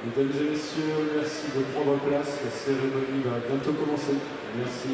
Mesdames et messieurs, merci de prendre place. La cérémonie va bientôt commencer. Merci.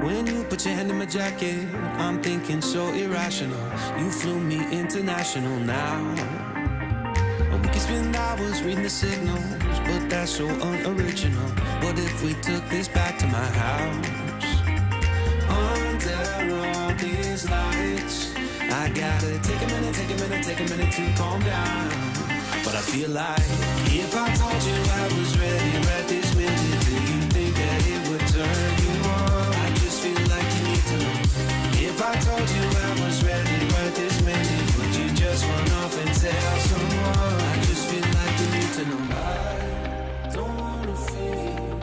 When you put your hand in my jacket, I'm thinking so irrational. You flew me international now. We can spend hours reading the signals, but that's so unoriginal. What if we took this back to my house? Under all these lights, I gotta take a minute to calm down. But I feel like if I told you I was ready right this minute, do you think that it would turn you on? I just feel like you need to know. If I told you I was ready right this minute, would you just run off and tell someone? I just feel like you need to know. I don't wanna feel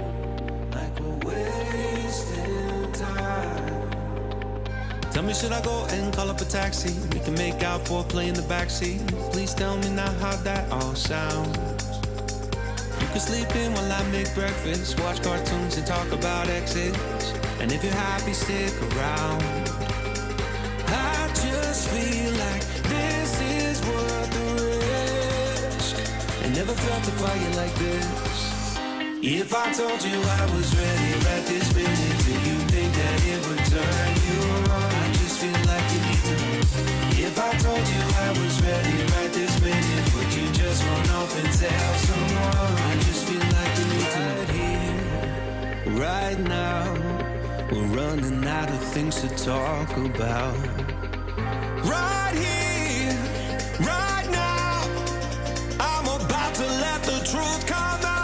like we're wasting time. Tell me, should I go and call up a taxi? We can make out foreplay in the backseat. Please tell me now how that all sounds. You can sleep in while I make breakfast, watch cartoons and talk about exits. And if you're happy, stick around. I just feel like this is worth the risk. I never felt a fire like this. If I told you I was ready right this minute, do you think that it would turn you on? I just feel like you need to know. If I told you I was ready right this minute, would you just run off and tell someone? I just feel like you need to know. Right here, right now, we're running out of things to talk about. Right here, right now, I'm about to let the truth come out.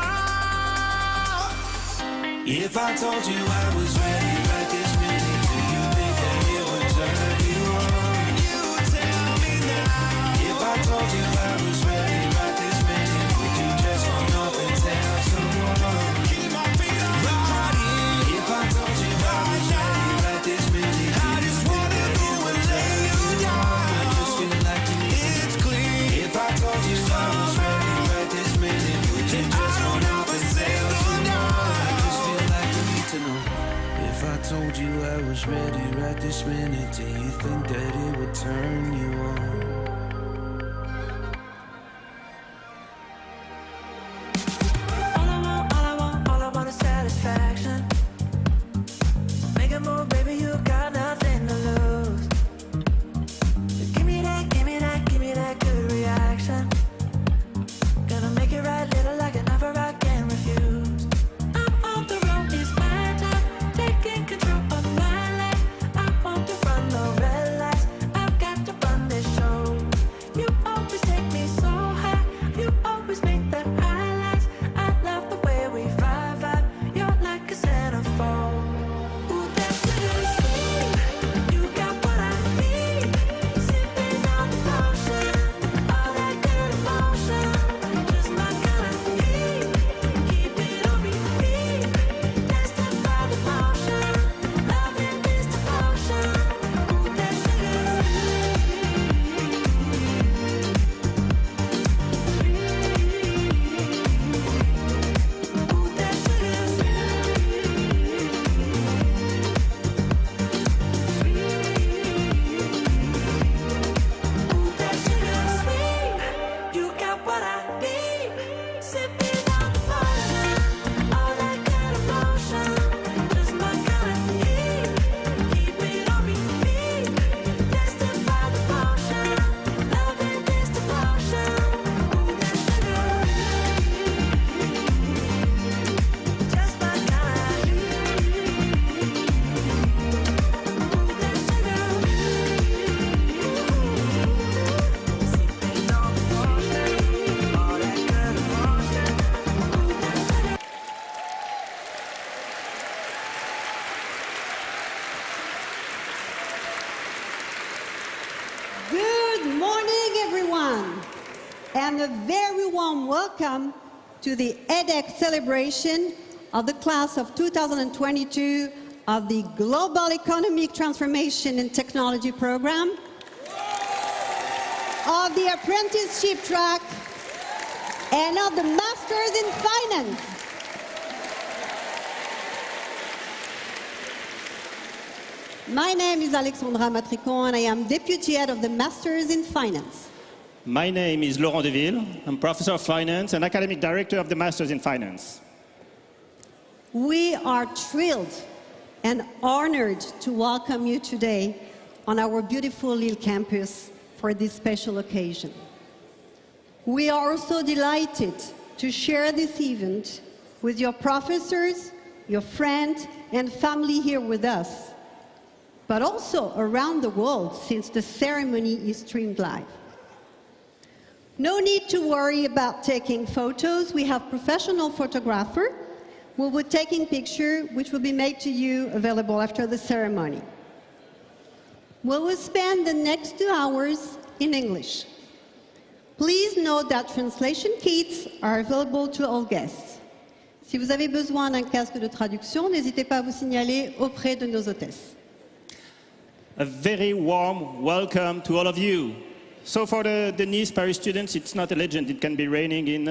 If I told you I was ready right this minute, do you think that it would turn you on? You tell me now. If I told you I was ready right this minute, would you just run off and tell someone? Keep my feet on the ground. If I told you I was ready right this minute, I just wanna go and lay you down. I just feel like you need to. It's clear. If I told you I was ready right this minute, would you just run off and tell someone? I just feel like you need to know. If I told you I was ready right this minute, do you think that it would turn you on? All I want is satisfaction. Make a move, baby, you got nothing to lose. Give me that good reaction. Gonna make it right, little like an offer I can't refuse. I'm on the road, it's my time, taking control of my life. I want to run the red lights, I've got to run this show. You always take me so high, you always make the highlights. I love the way we vibe, you're like a centerfold. Ooh, that's really sweet, you got what I need. Sipping on the potion, all that good emotion, just my kind of heat. Keep it on repeat, tested by the motion, loving this devotion. Ooh, that sugar sweet. Ooh, that sugar Ooh, that sugar sweet, you got what I need. Sipping on the potion, all that good emotion, just my kind of heat. Keep it on repeat, tested by the motion, loving this devotion. Ooh, that sugar, just my kind of heat. Ooh, that sugar. Sipping on the potion, all that good emotion. Good morning, everyone, and a very warm welcome to the EDHEC Celebration of the class of 2022 of the Global Economic Transformation and Technology Program, of the Apprenticeship Track, and of the Masters in Finance. My name is Alexandra Matricon, and I am Deputy Head of the Masters in Finance. My name is Laurent Deville. I'm Professor of Finance and Academic Director of the Masters in Finance. We are thrilled and honored to welcome you today on our beautiful Lille campus for this special occasion. We are also delighted to share this event with your professors, your friends, and family here with us, but also around the world since the ceremony is streamed live. No need to worry about taking photos. We have professional photographer who will be taking pictures which will be made to you available after the ceremony. We will spend the next 2 hours in English. Please note that translation kits are available to all guests. Si vous avez besoin d'un casque de traduction, n'hésitez pas à vous signaler auprès de nos hôtesses. A very warm welcome to all of you. So for the Nice Paris students, it's not a legend. It can be raining in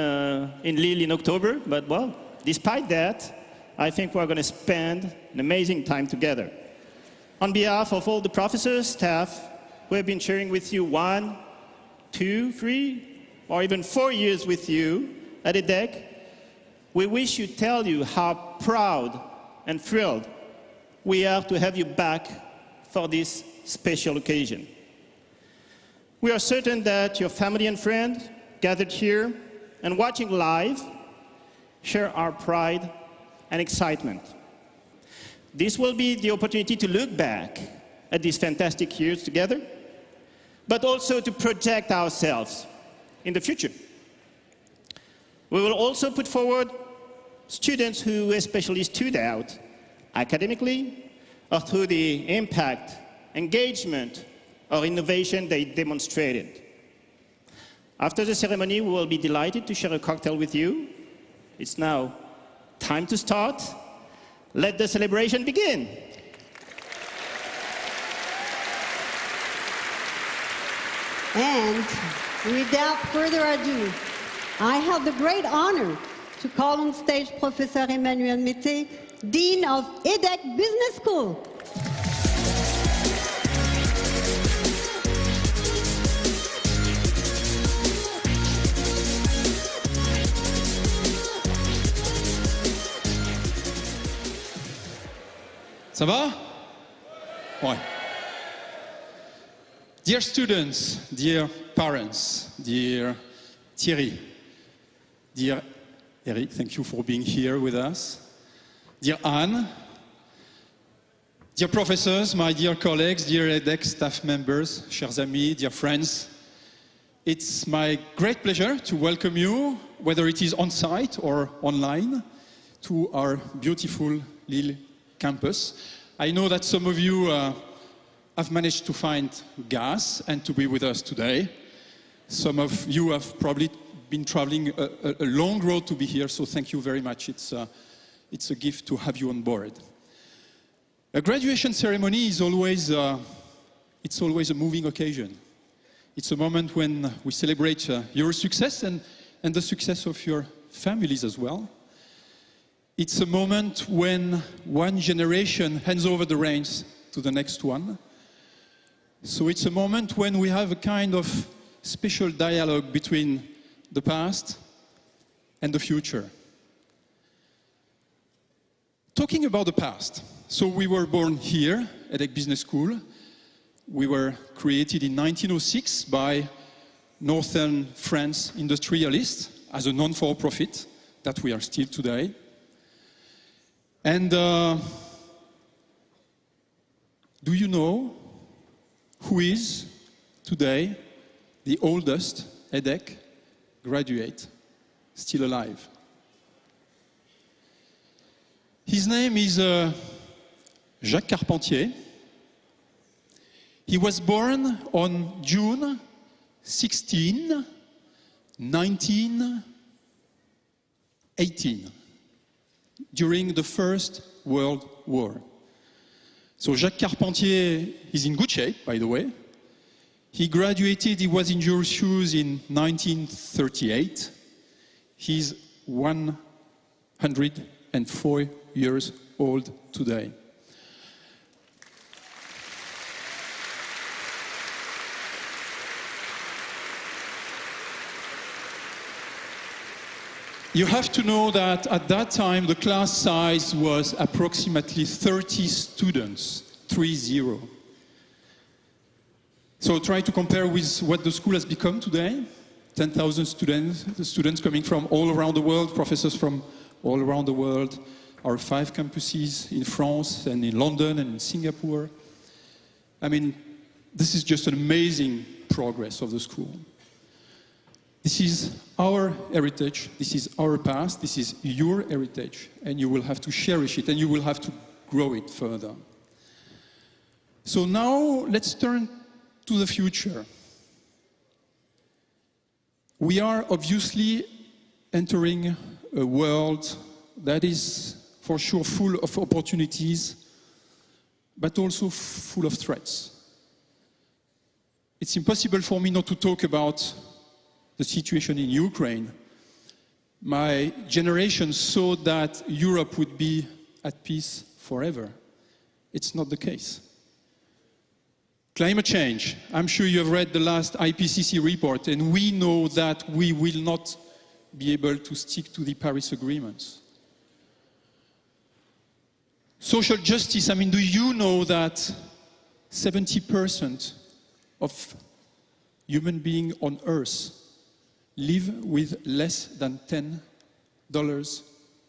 Lille in October, but well, despite that, I think we're going to spend an amazing time together. On behalf of all the professors, staff, who have been sharing with you 1, 2, 3, or even 4 years with you at EDHEC, we wish to tell you how proud and thrilled we are to have you back for this special occasion. We are certain that your family and friends gathered here and watching live share our pride and excitement. This will be the opportunity to look back at these fantastic years together, but also to project ourselves in the future. We will also put forward students who especially stood out academically or through the impact, engagement, or innovation they demonstrated. After the ceremony, we will be delighted to share a cocktail with you. It's now time to start. Let the celebration begin. And without further ado, I have the great honor to call on stage Professor Emmanuel Mété, Dean of EDHEC Business School. Ça va? Ouais. Dear students, dear parents, dear Thierry, dear Eric, thank you for being here with us. Dear Anne, dear professors, my dear colleagues, dear EDHEC staff members, chers amis, dear friends, it's my great pleasure to welcome you, whether it is on site or online, to our beautiful Lille campus. I know that some of you have managed to find gas and to be with us today. Some of you have probably been traveling a long road to be here, so thank you very much. It's a gift to have you on board. A graduation ceremony is always a moving occasion. It's a moment when we celebrate your success and the success of your families as well. It's a moment when one generation hands over the reins to the next one. So it's a moment when we have a kind of special dialogue between the past and the future. Talking about the past, so we were born here at EDHEC Business School. We were created in 1906 by Northern France industrialists as a non-for-profit that we are still today. And do you know who is today the oldest EDHEC graduate still alive? His name is Jacques Carpentier. He was born on June 16, 1918, during the First World War. So Jacques Carpentier is in good shape, by the way. He graduated, he was in your shoes in 1938. He's 104 years old today. You have to know that at that time the class size was approximately 30 students, 30. So try to compare with what the school has become today. 10,000 students coming from all around the world, professors from all around the world, our 5 campuses in France and in London and in Singapore. I mean, this is just an amazing progress of the school. This is our heritage, this is our past, this is your heritage, and you will have to cherish it and you will have to grow it further. So now let's turn to the future. We are obviously entering a world that is for sure full of opportunities, but also full of threats. It's impossible for me not to talk about the situation in Ukraine. My generation thought that Europe would be at peace forever. It's not the case. Climate change. I'm sure you have read the last IPCC report, and we know that we will not be able to stick to the Paris agreements. Social justice. I mean, do you know that 70% of human beings on Earth live with less than $10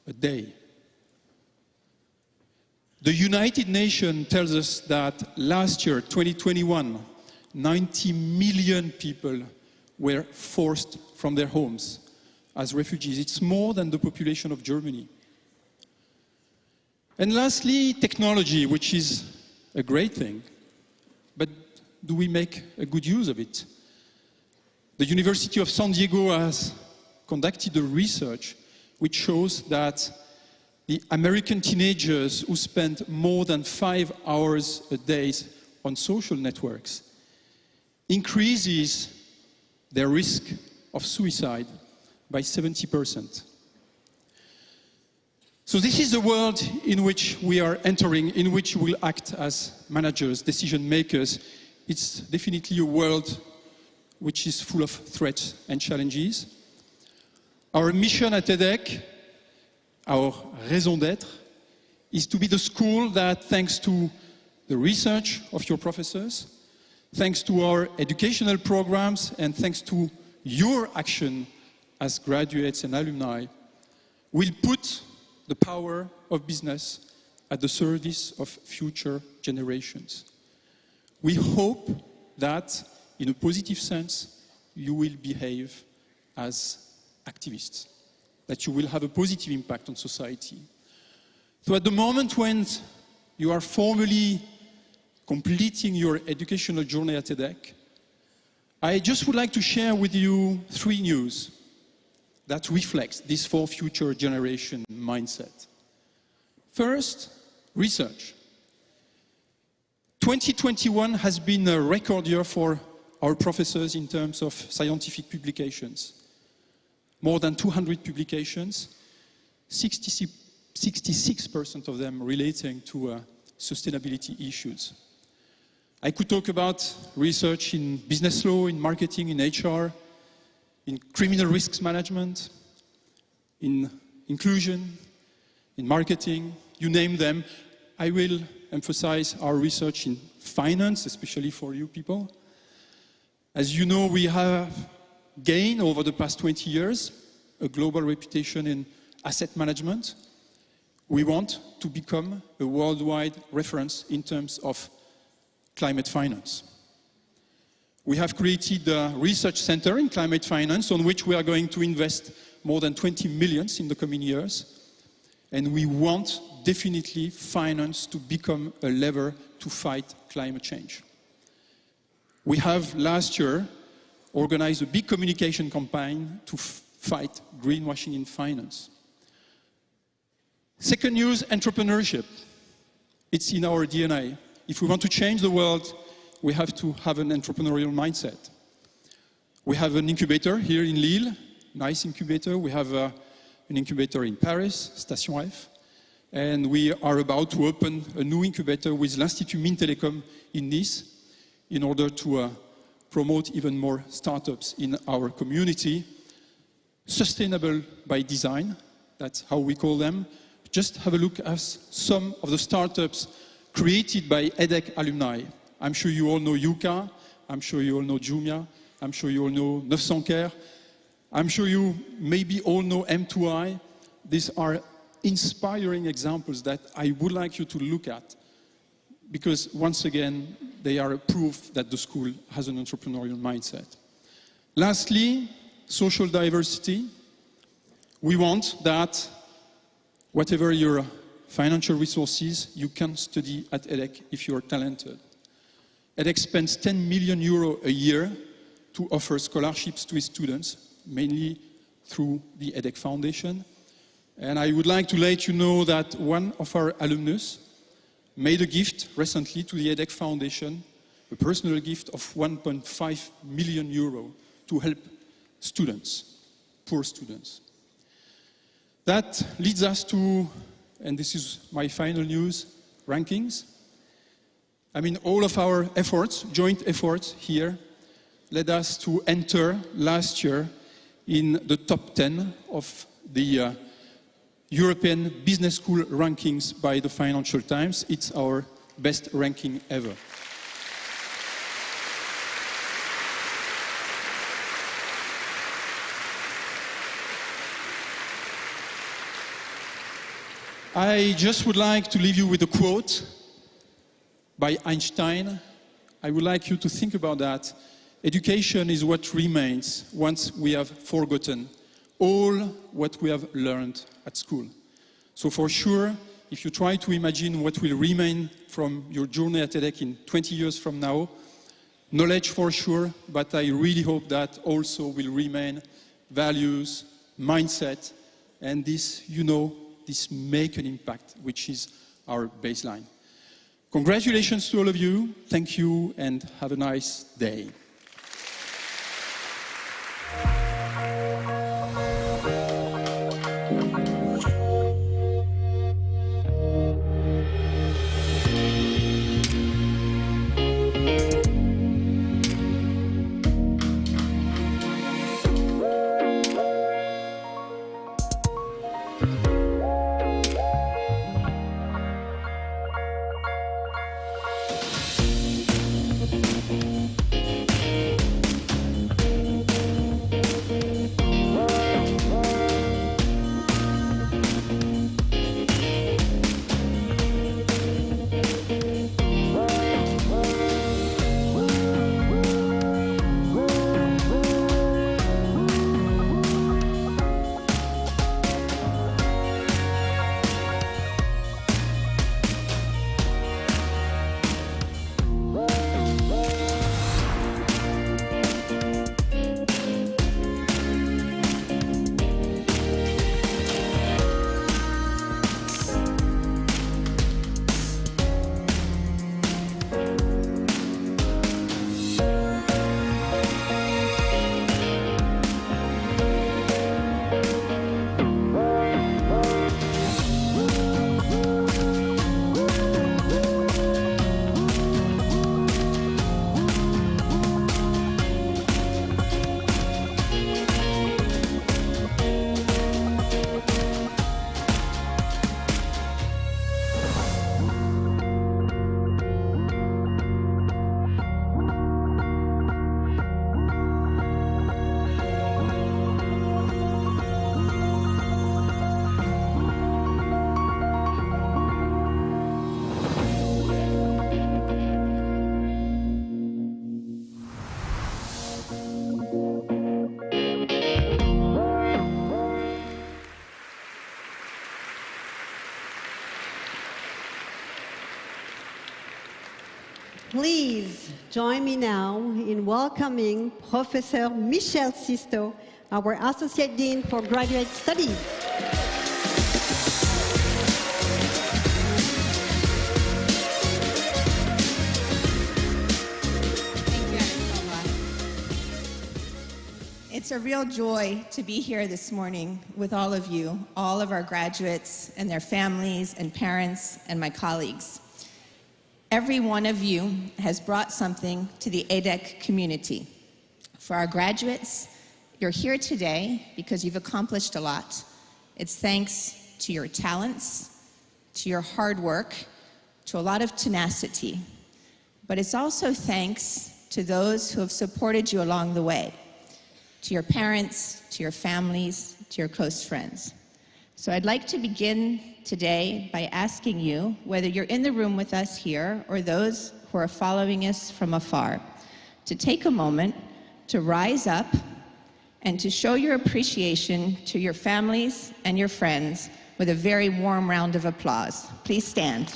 a day? The United Nations tells us that last year, 2021, 90 million people were forced from their homes as refugees. It's more than the population of Germany. And lastly, technology, which is a great thing, but do we make a good use of it? The University of San Diego has conducted a research which shows that the American teenagers who spend more than 5 hours a day on social networks increases their risk of suicide by 70%. So this is the world in which we are entering, in which we will act as managers, decision makers. It's definitely a world which is full of threats and challenges. Our mission at EDHEC, our raison d'être, is to be the school that, thanks to the research of your professors, thanks to our educational programs, and thanks to your action as graduates and alumni, will put the power of business at the service of future generations. We hope that, in a positive sense, you will behave as activists, that you will have a positive impact on society. So at the moment when you are formally completing your educational journey at EDHEC, I just would like to share with you 3 news that reflects this for future generation mindset. First, research. 2021 has been a record year for our professors in terms of scientific publications. More than 200 publications, 66% of them relating to sustainability issues. I could talk about research in business law, in marketing, in HR, in criminal risks management, in inclusion, in marketing, you name them. I will emphasize our research in finance, especially for you people. As you know, we have gained over the past 20 years a global reputation in asset management. We want to become a worldwide reference in terms of climate finance. We have created a research center in climate finance on which we are going to invest more than 20 million in the coming years. And we want definitely finance to become a lever to fight climate change. We have last year organized a big communication campaign to fight greenwashing in finance. Second news, entrepreneurship. It's in our DNA. If we want to change the world, we have to have an entrepreneurial mindset. We have an incubator here in Lille, nice incubator. We have an incubator in Paris, Station F. And we are about to open a new incubator with l'Institut Mines Télécom in Nice in order to promote even more startups in our community. sustainable by design. That's how we call them. Just have a look at some of the startups created by EDHEC alumni. I'm sure you all know Yuka. I'm sure you all know Jumia. I'm sure you all know 900 Care. I'm sure you maybe all know M2I. These are inspiring examples that I would like you to look at, because once again, they are a proof that the school has an entrepreneurial mindset. Lastly, social diversity. We want that whatever your financial resources, you can study at EDHEC if you are talented. EDHEC spends 10 million euro a year to offer scholarships to its students, mainly through the EDHEC Foundation. And I would like to let you know that one of our alumnus made a gift recently to the EDHEC Foundation, a personal gift of 1.5 million euro to help students, poor students. That leads us to, and this is my final news, rankings. I mean, all of our efforts, joint efforts here, led us to enter last year in the top 10 of the European Business School rankings by the Financial Times. It's our best ranking ever. I just would like to leave you with a quote by Einstein. I would like you to think about that. Education is what remains once we have forgotten all what we have learned at school. So for sure, if you try to imagine what will remain from your journey at EDHEC in 20 years from now, knowledge for sure, but I really hope that also will remain values, mindset, and this, you know, this make an impact, which is our baseline. Congratulations to all of you. Thank you and have a nice day. Please join me now in welcoming Professor Michel Sisto, our Associate Dean for Graduate Studies. Thank you so much. It's a real joy to be here this morning with all of you, all of our graduates and their families and parents and my colleagues. Every one of you has brought something to the EDHEC community. For our graduates, You're here today because you've accomplished a lot. It's thanks to your talents, to your hard work, to a lot of tenacity. But it's also thanks to those who have supported you along the way, to your parents, to your families, to your close friends. So I'd like to begin today by asking you, whether you're in the room with us here or those who are following us from afar, to take a moment to rise up and to show your appreciation to your families and your friends with a very warm round of applause. Please stand.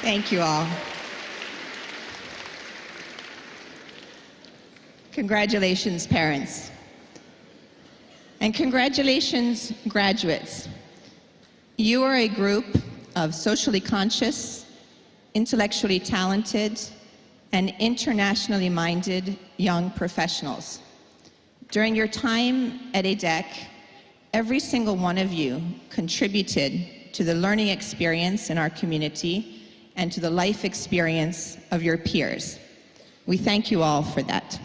Thank you all. Congratulations, parents. And congratulations, graduates. You are a group of socially conscious, intellectually talented, and internationally minded young professionals. During your time at EDHEC, every single one of you contributed to the learning experience in our community and to the life experience of your peers. We thank you all for that.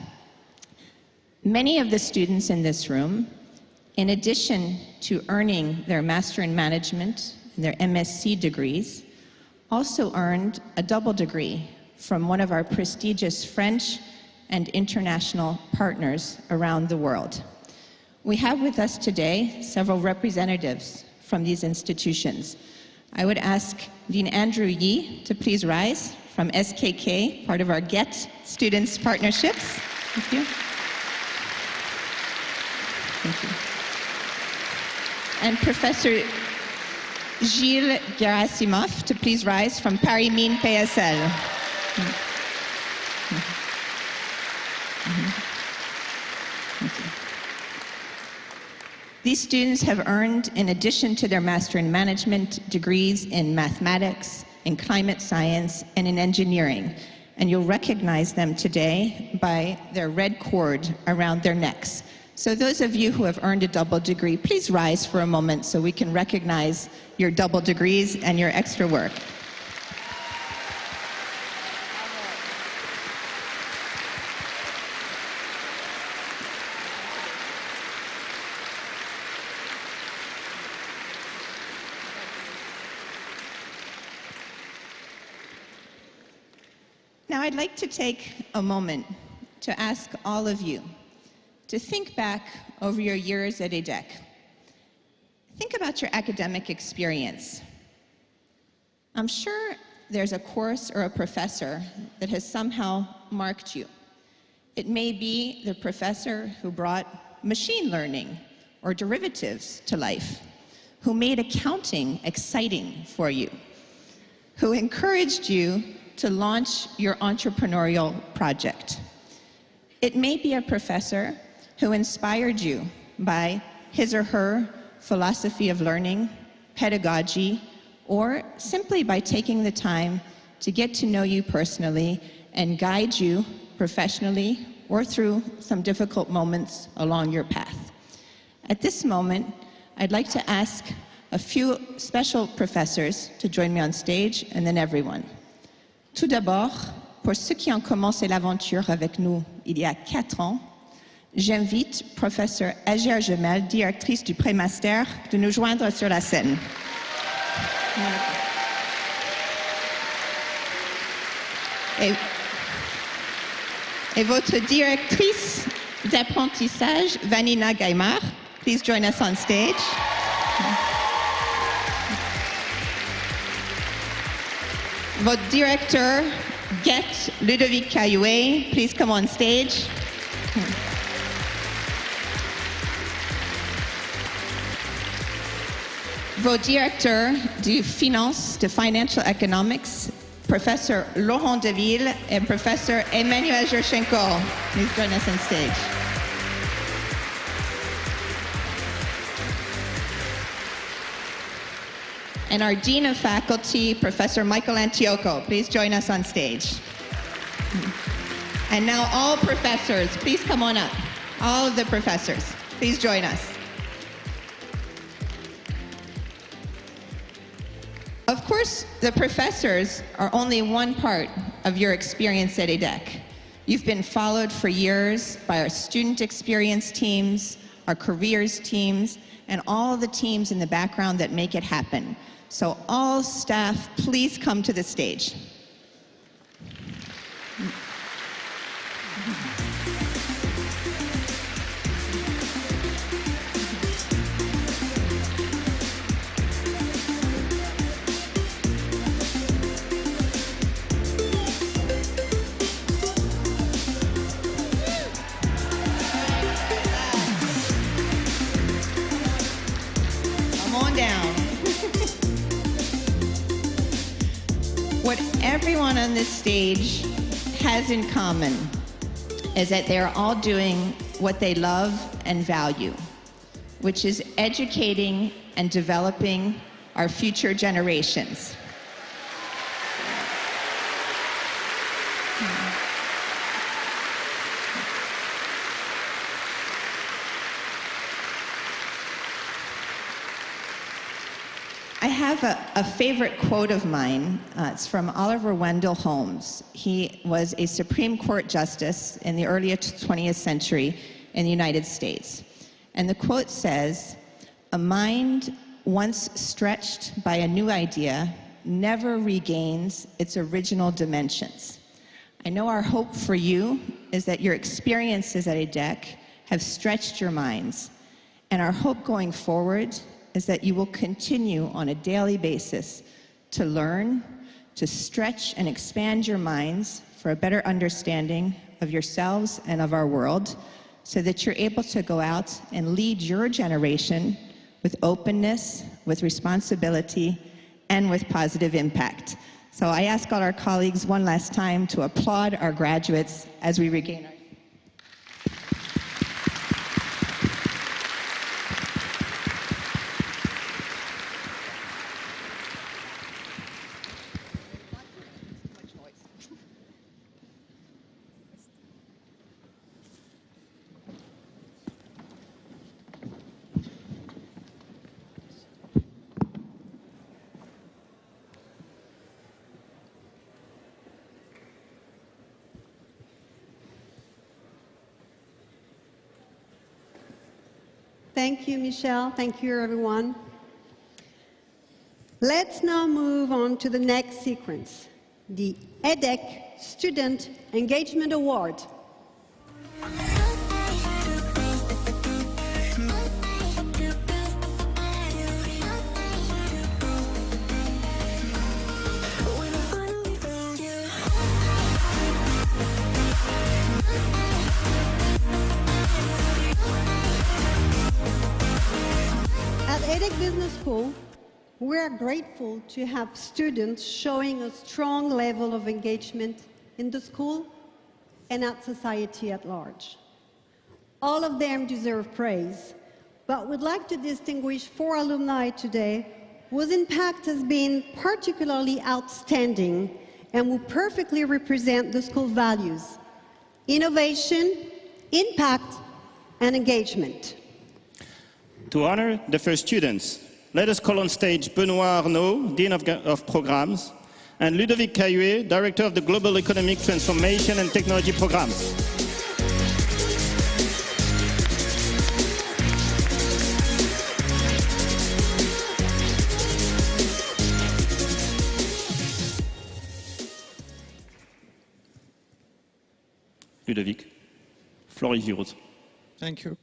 Many of the students in this room, in addition to earning their Master in Management and their MSc degrees, also earned a double degree from one of our prestigious French and international partners around the world. We have with us today several representatives from these institutions. I would ask Dean Andrew Yee to please rise from SKK, part of our GETT Students Partnerships. Thank you. Thank you. And Professor Gilles Gerasimov to please rise from Paris Mines PSL. Thank you. These students have earned, in addition to their Master in Management degrees in mathematics, in climate science, and in engineering. And you'll recognize them today by their red cord around their necks. So those of you who have earned a double degree, please rise for a moment so we can recognize your double degrees and your extra work. Now, I'd like to take a moment to ask all of you to think back over your years at EDHEC. Think about your academic experience. I'm sure there's a course or a professor that has somehow marked you. It may be the professor who brought machine learning or derivatives to life, who made accounting exciting for you, who encouraged you to launch your entrepreneurial project. It may be a professor who inspired you by his or her philosophy of learning, pedagogy, or simply by taking the time to get to know you personally and guide you professionally or through some difficult moments along your path. At this moment, I'd like to ask a few special professors to join me on stage, and then everyone. Tout d'abord, pour ceux qui ont commencé l'aventure avec nous il y a 4 ans, j'invite Professeur Agia Gemel, directrice du pré-master, de nous joindre sur la scène. Et votre directrice d'apprentissage, Vanina Gaimard, please join us on stage. Votre directeur, GETT, Ludovic Caillouet, please come on stage. nouveau directeur du finance, de financial economics, Professor Laurent Deville et Professor Emmanuel Gershenko. Please join us on stage. And our Dean of Faculty, Professor Michael Antioco. Please join us on stage. And now all professors, please come on up. All of the professors, please join us. Of course, the professors are only one part of your experience at EDHEC. You've been followed for years by our student experience teams, our careers teams, and all the teams in the background that make it happen. So all staff, please come to the stage. What everyone on this stage has in common is that they're all doing what they love and value, which is educating and developing our future generations. I have a favorite quote of mine. It's from Oliver Wendell Holmes. He was a Supreme Court justice in the early 20th century in the United States. And the quote says, "A mind once stretched by a new idea never regains its original dimensions." I know our hope for you is that your experiences at EDHEC have stretched your minds. And our hope going forward is that you will continue on a daily basis to learn, to stretch and expand your minds for a better understanding of yourselves and of our world, so that you're able to go out and lead your generation with openness, with responsibility, and with positive impact. So I ask all our colleagues one last time to applaud our graduates as we regain our... Thank you, Michelle. Thank you, everyone. Let's now move on to the next sequence, the EDHEC Student Engagement Award. At EDHEC Business School, we are grateful to have students showing a strong level of engagement in the school and at society at large. All of them deserve praise, but we'd like to distinguish 4 alumni today whose impact has been particularly outstanding and who perfectly represent the school values: innovation, impact, and engagement. To honor the first students, let us call on stage Benoît Arnaud, Dean of Programs, and Ludovic Caillouet, Director of the Global Economic Transformation and Technology Programs. Ludovic, floor is yours. Thank you.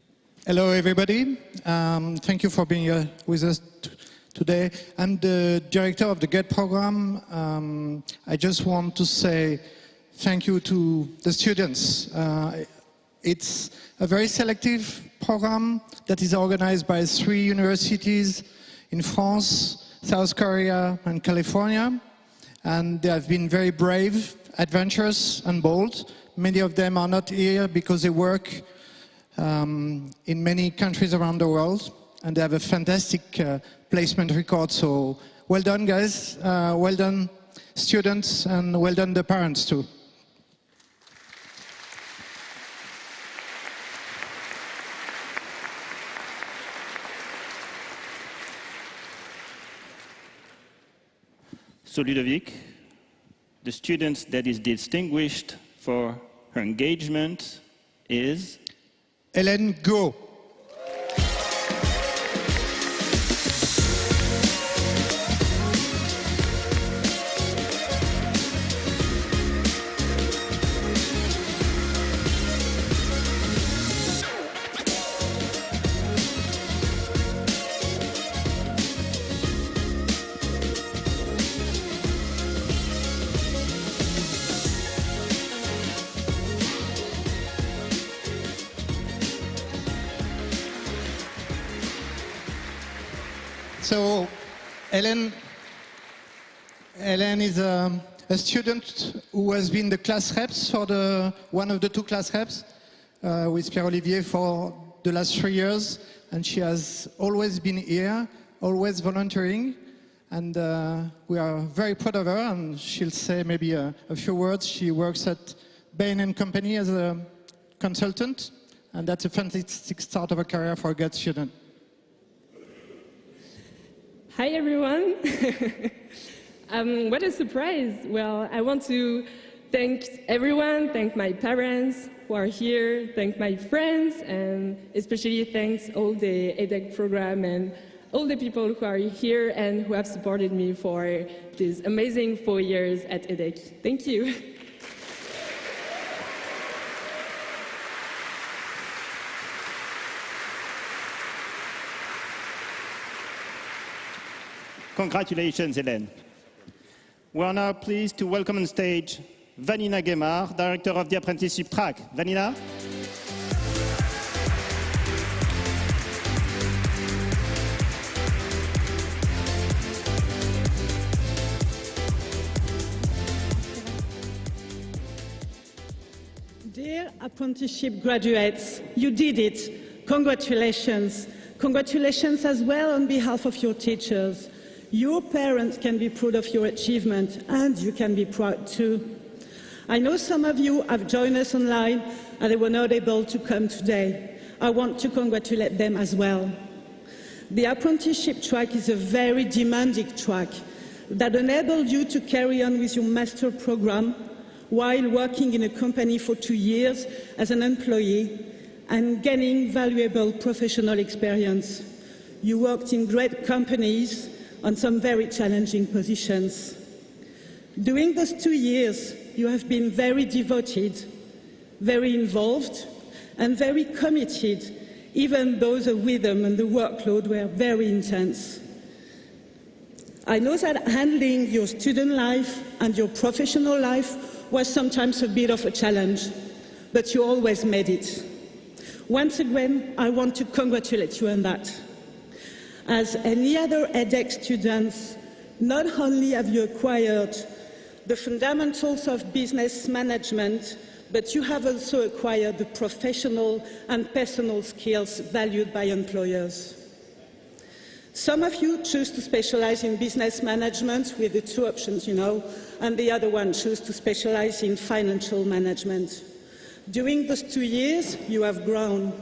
Hello, everybody. Thank you for being here with us today. I'm the director of the GETT program. I just want to say thank you to the students. It's a very selective program that is organized by 3 universities in France, South Korea, and California. And they have been very brave, adventurous, and bold. Many of them are not here because they work in many countries around the world, and they have a fantastic placement record. So well done, guys. Well done, students, and well done, the parents, too. So Ludovic, the student that is distinguished for her engagement is? Hélène Go. So, Hélène is a student who has been the class reps for one of the two class reps with Pierre-Olivier for the last 3 years, and she has always been here, always volunteering, and we are very proud of her, and she'll say maybe a few words. She works at Bain & Company as a consultant, and that's a fantastic start of a career for a GETT student. Hi everyone! What a surprise! Well, I want to thank everyone, thank my parents who are here, thank my friends, and especially thanks all the EDHEC program and all the people who are here and who have supported me for these amazing 4 years at EDHEC. Thank you. Congratulations, Hélène. We are now pleased to welcome on stage Vanina Guémard, Director of the Apprenticeship Track. Vanina? Dear apprenticeship graduates, you did it. Congratulations. Congratulations as well on behalf of your teachers. Your parents can be proud of your achievement, and you can be proud too. I know some of you have joined us online and they were not able to come today. I want to congratulate them as well. The apprenticeship track is a very demanding track that enables you to carry on with your master program while working in a company for 2 years as an employee and gaining valuable professional experience. You worked in great companies on some very challenging positions. During those 2 years, you have been very devoted, very involved, and very committed, even though the rhythm and the workload were very intense. I know that handling your student life and your professional life was sometimes a bit of a challenge, but you always made it. Once again, I want to congratulate you on that. As any other EDHEC students, not only have you acquired the fundamentals of business management, but you have also acquired the professional and personal skills valued by employers. Some of you choose to specialize in business management with the 2 options, and the other one choose to specialize in financial management. During those 2 years, you have grown.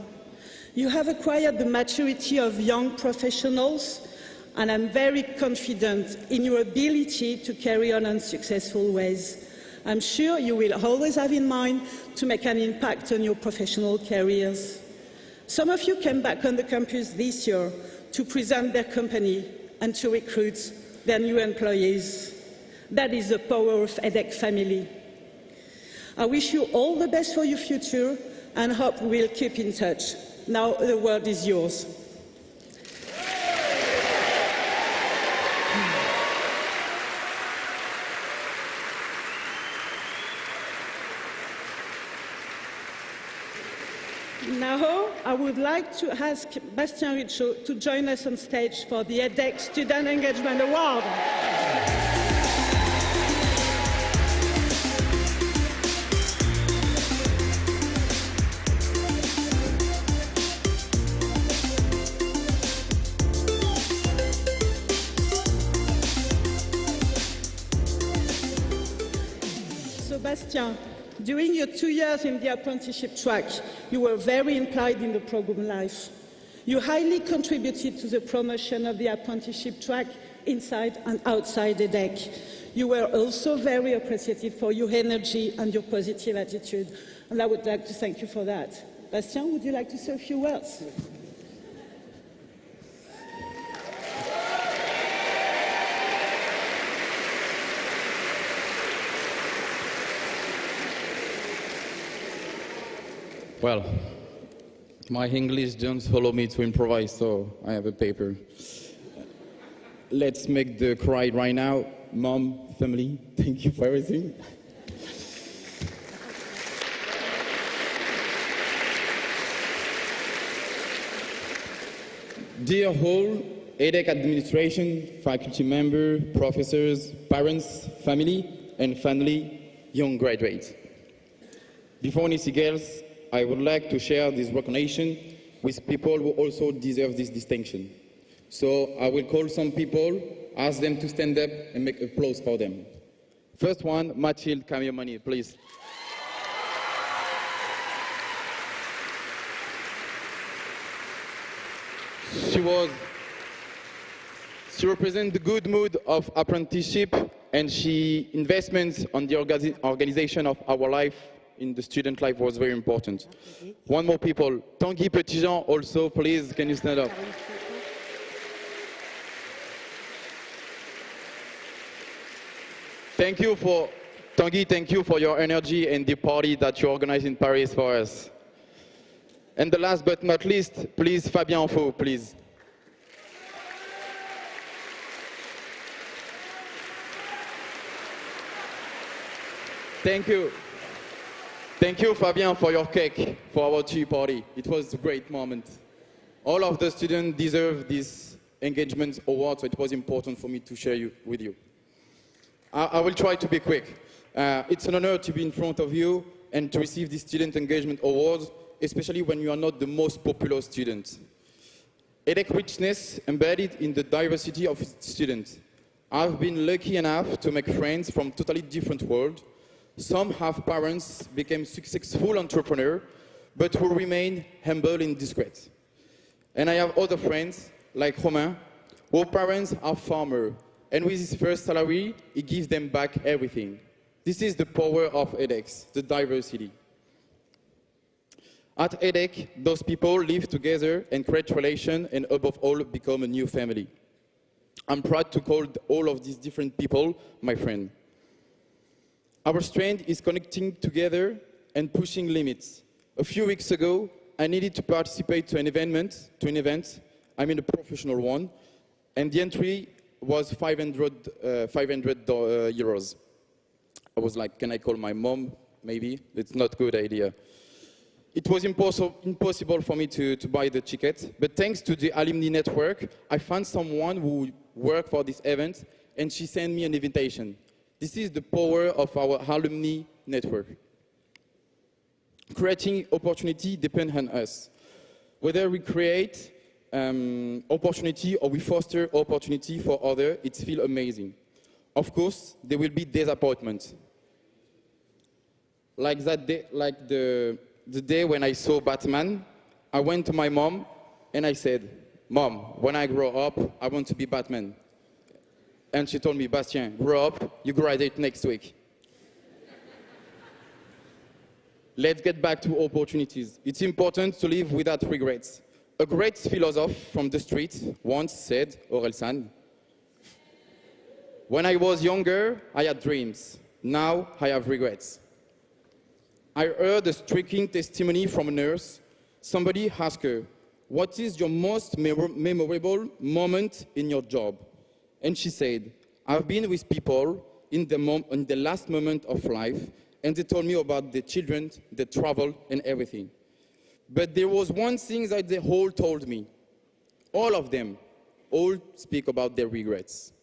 You have acquired the maturity of young professionals, and I'm very confident in your ability to carry on in successful ways. I'm sure you will always have in mind to make an impact on your professional careers. Some of you came back on the campus this year to present their company and to recruit their new employees. That is the power of EDHEC family. I wish you all the best for your future and hope we'll keep in touch. Now the word is yours. Now, I would like to ask Bastien Richaud to join us on stage for the EDHEC Student Engagement Award. So, Bastien, during your 2 years in the apprenticeship track, you were very implied in the program life. You highly contributed to the promotion of the apprenticeship track inside and outside EDHEC. You were also very appreciated for your energy and your positive attitude, and I would like to thank you for that. Bastien, would you like to say a few words? Well, my English don't follow me to improvise, so I have a paper. Let's make the cry right now. Mom, family, thank you for everything. Dear whole EDHEC administration, faculty member, professors, parents, family, and finally, young graduates. Before anything else, I would like to share this recognition with people who also deserve this distinction. So I will call some people, ask them to stand up and make applause for them. First one, Mathilde Camillemani, please. She represents the good mood of apprenticeship, and she investments on the organization of our life in the student life was very important. One more people. Tanguy Petitjean also, please, can you stand up? Thank you for, Tanguy, thank you for your energy and the party that you organize in Paris for us. And the last but not least, please, Fabien Enfo, please. Thank you. Thank you, Fabien, for your cake for our tea party. It was a great moment. All of the students deserve this engagement award, so it was important for me to share with you. I will try to be quick. It's an honor to be in front of you and to receive this Student Engagement Award, especially when you are not the most popular student. EDHEC richness embedded in the diversity of its students. I've been lucky enough to make friends from totally different worlds. Some have parents became successful entrepreneurs, but who remain humble and discreet. And I have other friends, like Romain, whose parents are farmers, and with his first salary, he gives them back everything. This is the power of EDHEC, the diversity. At EDHEC, those people live together and create relations, and above all, become a new family. I'm proud to call all of these different people my friend. Our strength is connecting together and pushing limits. A few weeks ago, I needed to participate to an event, I mean a professional one, and the entry was 500 euros. I was like, can I call my mom? Maybe. It's not a good idea. It was impossible for me to buy the ticket, but thanks to the alumni network, I found someone who worked for this event, and she sent me an invitation. This is the power of our alumni network. Creating opportunity depends on us. Whether we create opportunity or we foster opportunity for others, it feels amazing. Of course, there will be disappointment. Like that day, like the day when I saw Batman, I went to my mom and I said, Mom, when I grow up, I want to be Batman. And she told me, Bastien, grow up, you graduate next week. Let's get back to opportunities. It's important to live without regrets. A great philosopher from the street once said, Orelsan, when I was younger, I had dreams. Now I have regrets. I heard a striking testimony from a nurse. Somebody asked her, what is your most memorable moment in your job? And she said, I've been with people in the last moment of life, and they told me about the children, the travel, and everything. But there was one thing that they all told me. All of them, all speak about their regrets.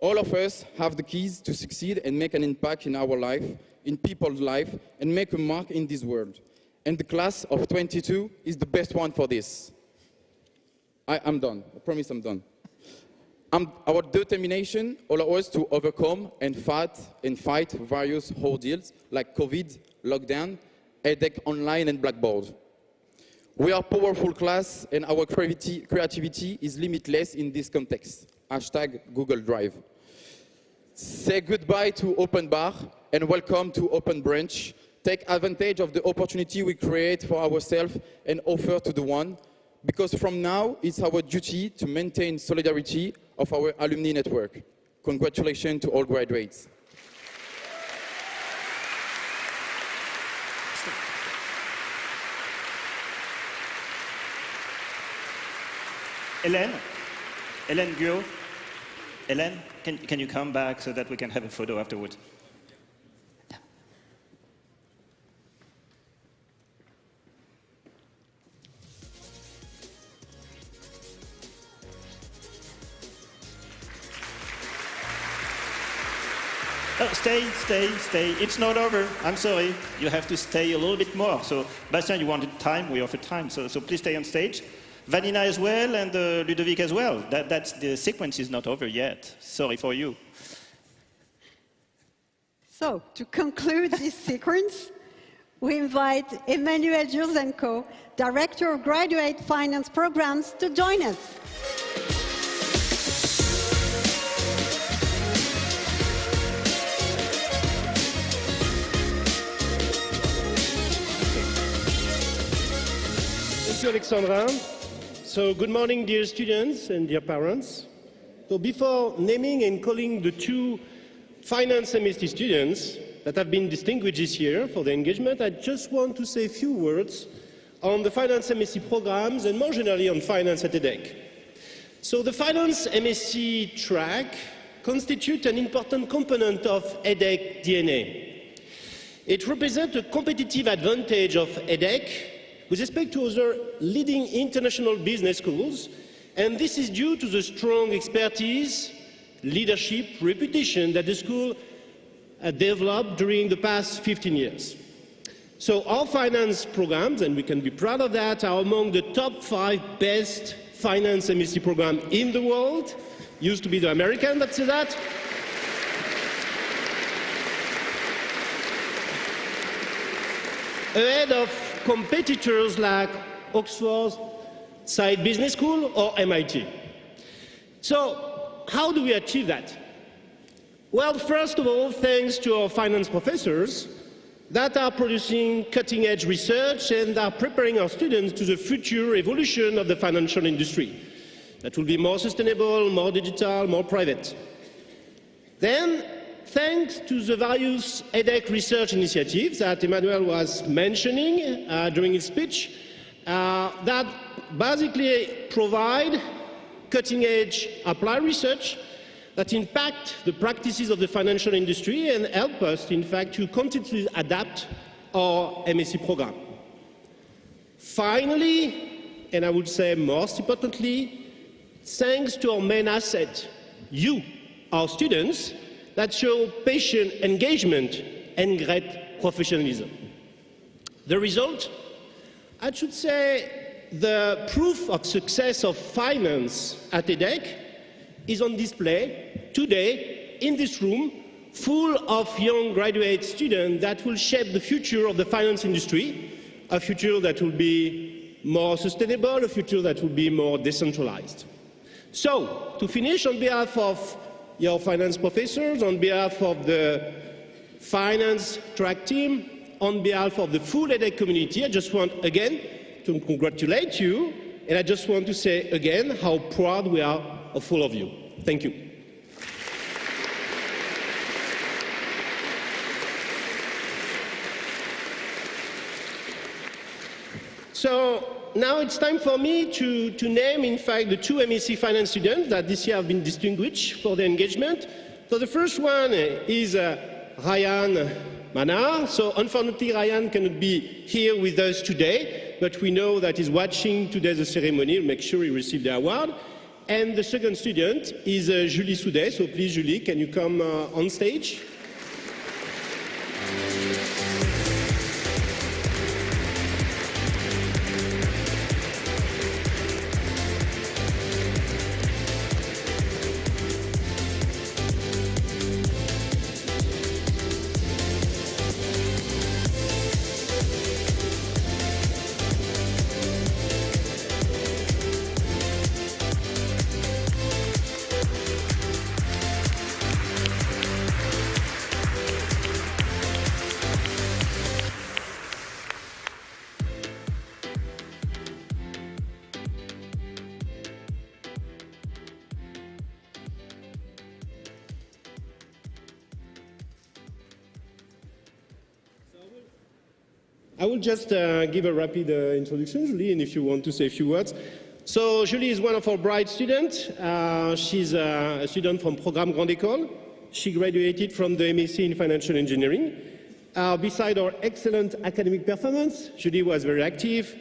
All of us have the keys to succeed and make an impact in our life, in people's life, and make a mark in this world. And the class of 22 is the best one for this. I'm done. I promise I'm done. Our determination allows us to overcome and fight various ordeals like COVID, lockdown, EDHEC Online, and Blackboard. We are a powerful class, and our creativity is limitless in this context. Hashtag Google Drive. Say goodbye to Open Bar and welcome to Open Branch. Take advantage of the opportunity we create for ourselves and offer to the one, because from now it's our duty to maintain solidarity of our alumni network. Congratulations to all graduates. Hélène Guo. Hélène, can you come back so that we can have a photo afterwards? Oh, stay. It's not over. I'm sorry. You have to stay a little bit more. So, Bastien, you wanted time. We offered time. So please stay on stage. Vanina as well, and Ludovic as well. That's the sequence is not over yet. Sorry for you. So, to conclude this sequence, we invite Emmanuel Jurzenko, Director of Graduate Finance Programs, to join us. Thank you, Alexandra. So, good morning, dear students and dear parents. So, before naming and calling the two finance semester students that have been distinguished this year for their engagement, I just want to say a few words on the finance MSc programs and more generally on finance at EDHEC. So, the finance MSc track constitutes an important component of EDHEC DNA. It represents a competitive advantage of EDHEC with respect to other leading international business schools, and this is due to the strong expertise, leadership, reputation that the school developed during the past 15 years. So our finance programs, and we can be proud of that, are among the top 5 best finance MSc programs in the world. Used to be the American that said that. Ahead of competitors like Oxford Side Business School or MIT. So, how do we achieve that? Well, first of all, thanks to our finance professors that are producing cutting-edge research and are preparing our students to the future evolution of the financial industry. That will be more sustainable, more digital, more private. Then, thanks to the various EDHEC research initiatives that Emmanuel was mentioning during his speech, that basically provide cutting-edge applied research that impact the practices of the financial industry and help us, in fact, to continuously adapt our MSc program. Finally, and I would say most importantly, thanks to our main asset, you, our students, that show patient engagement and great professionalism. The result? I should say the proof of success of finance at EDHEC is on display today in this room, full of young graduate students that will shape the future of the finance industry, a future that will be more sustainable, a future that will be more decentralized. So, to finish, on behalf of your finance professors, on behalf of the finance track team, on behalf of the full EDHEC community, I just want again to congratulate you, and I just want to say again how proud we are of all of you. Thank you. So now it's time for me to name, in fact, the two MSc finance students that this year have been distinguished for their engagement. So the first one is Ryan manner. So unfortunately, Ryan cannot be here with us today, but we know that he's watching today's ceremony. We'll make sure he received the award. And the second student is Julie Soudet. So please, Julie, can you come on stage? I will just give a rapid introduction, Julie, and if you want to say a few words. So Julie is one of our bright students. She's a student from Programme Grande École. She graduated from the MSc in Financial Engineering. Beside her excellent academic performance, Julie was very active.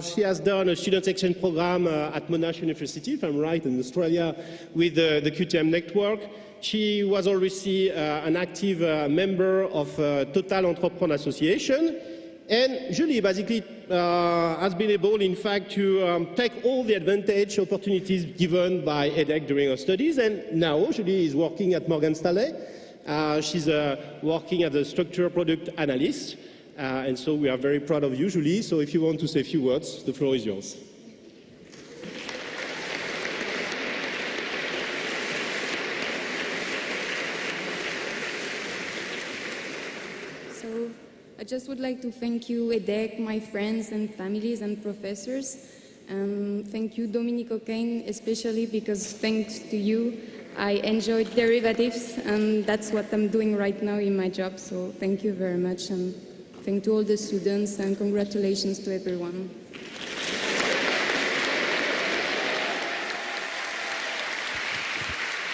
She has done a student exchange program at Monash University, if I'm right, in Australia, with the QTM network. She was already an active member of Total Entrepreneur Association. And Julie basically has been able, in fact, to take all the advantage opportunities given by EDHEC during her studies. And now Julie is working at Morgan Stanley. She's working as a structured product analyst. And so we are very proud of you, Julie. So if you want to say a few words, the floor is yours. I just would like to thank you, EDHEC, my friends and families and professors. Thank you, Dominique O'Kane, especially because thanks to you, I enjoyed derivatives, and that's what I'm doing right now in my job. So thank you very much, and thank to all the students, and congratulations to everyone.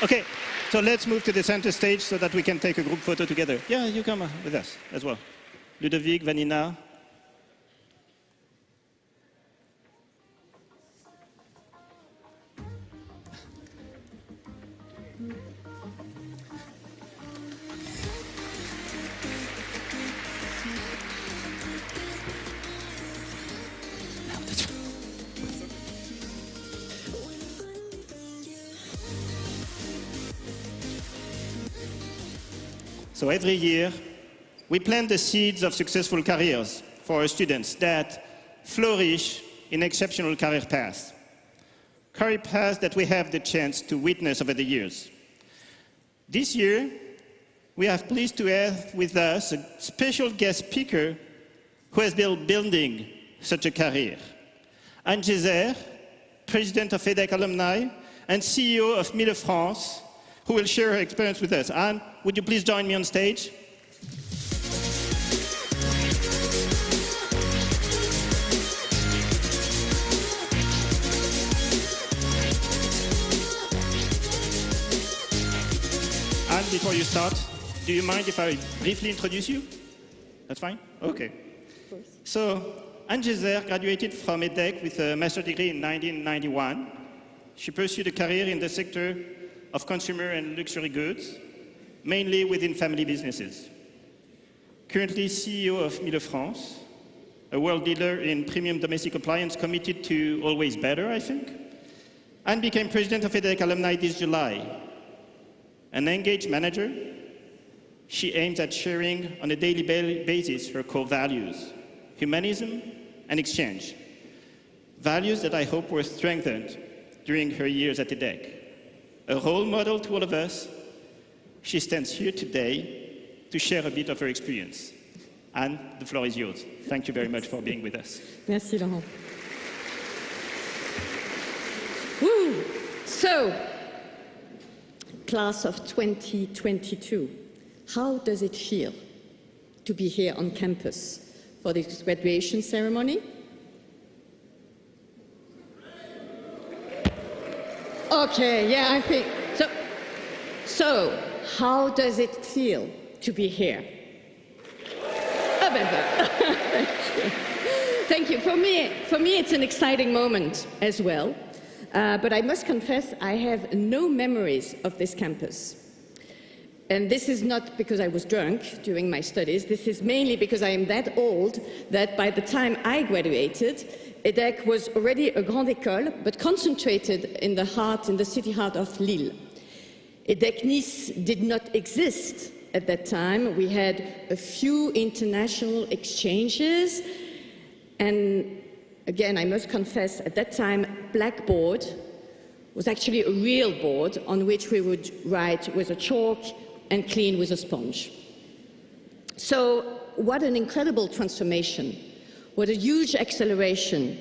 Okay, so let's move to the center stage so that we can take a group photo together. Yeah, you come with us as well. Ludovic, Vanina. So every year, we plant the seeds of successful careers for our students that flourish in exceptional career paths. Career paths that we have the chance to witness over the years. This year, we are pleased to have with us a special guest speaker who has been building such a career. Anne Gézer, President of EDHEC Alumni and CEO of Mille France, who will share her experience with us. Anne, would you please join me on stage? Anne, before you start, do you mind if I briefly introduce you? That's fine? Okay. So, Anne Gézer graduated from EDHEC with a master's degree in 1991. She pursued a career in the sector of consumer and luxury goods, mainly within family businesses. Currently CEO of Mille France, a world leader in premium domestic appliance committed to always better, I think, and became president of EDHEC Alumni this July. An engaged manager, she aims at sharing on a daily basis her core values, humanism and exchange, values that I hope were strengthened during her years at EDHEC. A role model to all of us, she stands here today to share a bit of her experience. Anne, the floor is yours. Thank you very much for being with us. Merci, Laurent. Woo! So, class of 2022, how does it feel to be here on campus for this graduation ceremony? Okay, yeah, I think so. So, how does it feel to be here? Thank you. For me, it's an exciting moment as well. But I must confess, I have no memories of this campus. And this is not because I was drunk during my studies. This is mainly because I am that old that by the time I graduated, EDHEC was already a grande école, but concentrated in the city heart of Lille. EDHEC Nice did not exist at that time. We had a few international exchanges, and again, I must confess, at that time, Blackboard was actually a real board on which we would write with a chalk and clean with a sponge. So, what an incredible transformation, what a huge acceleration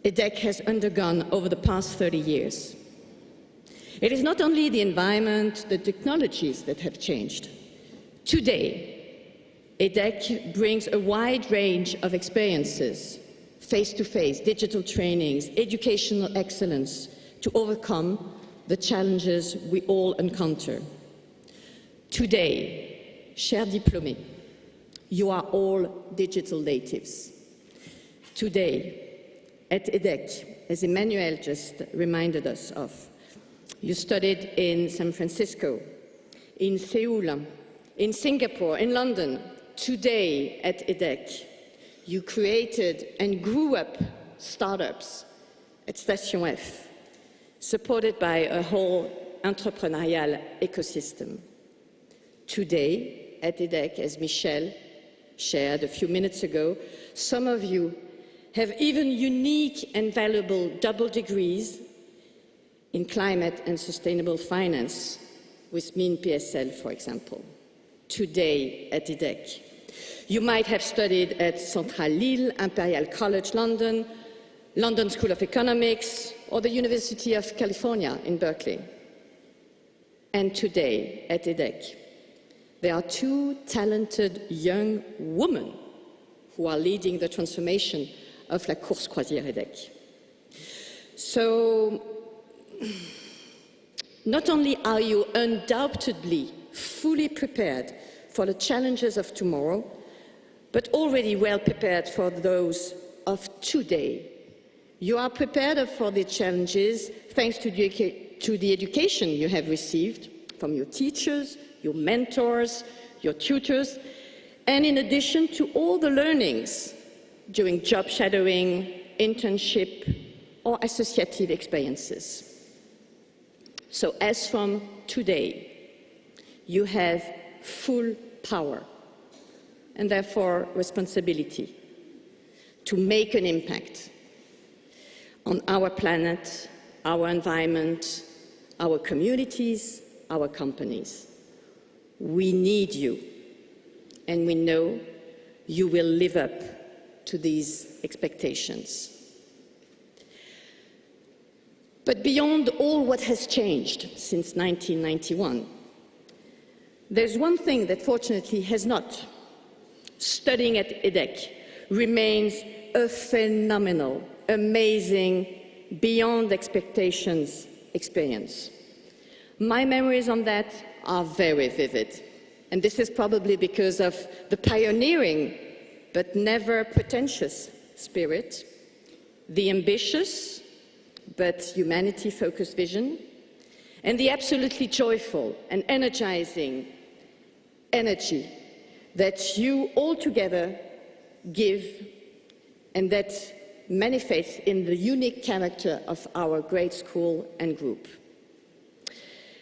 EDHEC has undergone over the past 30 years. It is not only the environment, the technologies that have changed. Today, EDHEC brings a wide range of experiences, face-to-face, digital trainings, educational excellence, to overcome the challenges we all encounter. Today, chers diplômés, you are all digital natives. Today, at EDHEC, as Emmanuel just reminded us of, you studied in San Francisco, in Seoul, in Singapore, in London. Today, at EDHEC, you created and grew up startups at Station F, supported by a whole entrepreneurial ecosystem. Today, at EDHEC, as Michel shared a few minutes ago, some of you have even unique and valuable double degrees in climate and sustainable finance, with Mine PSL, for example. Today, at EDHEC, you might have studied at Centrale Lille, Imperial College London, London School of Economics, or the University of California in Berkeley. And today, at EDHEC, there are two talented young women who are leading the transformation of La Course Croisière EDHEC. So, not only are you undoubtedly fully prepared for the challenges of tomorrow, but already well prepared for those of today. You are prepared for the challenges thanks to the education you have received from your teachers, your mentors, your tutors, and in addition to all the learnings during job shadowing, internship, or associative experiences. So as from today, you have full power and therefore responsibility to make an impact on our planet, our environment, our communities, our companies. We need you, and we know you will live up to these expectations. But beyond all what has changed since 1991, there's one thing that fortunately has not. Studying at EDHEC remains a phenomenal, amazing, beyond expectations experience. My memories on that are very vivid, and this is probably because of the pioneering but never pretentious spirit, the ambitious but humanity-focused vision, and the absolutely joyful and energizing energy that you all together give and that manifests in the unique character of our great school and group.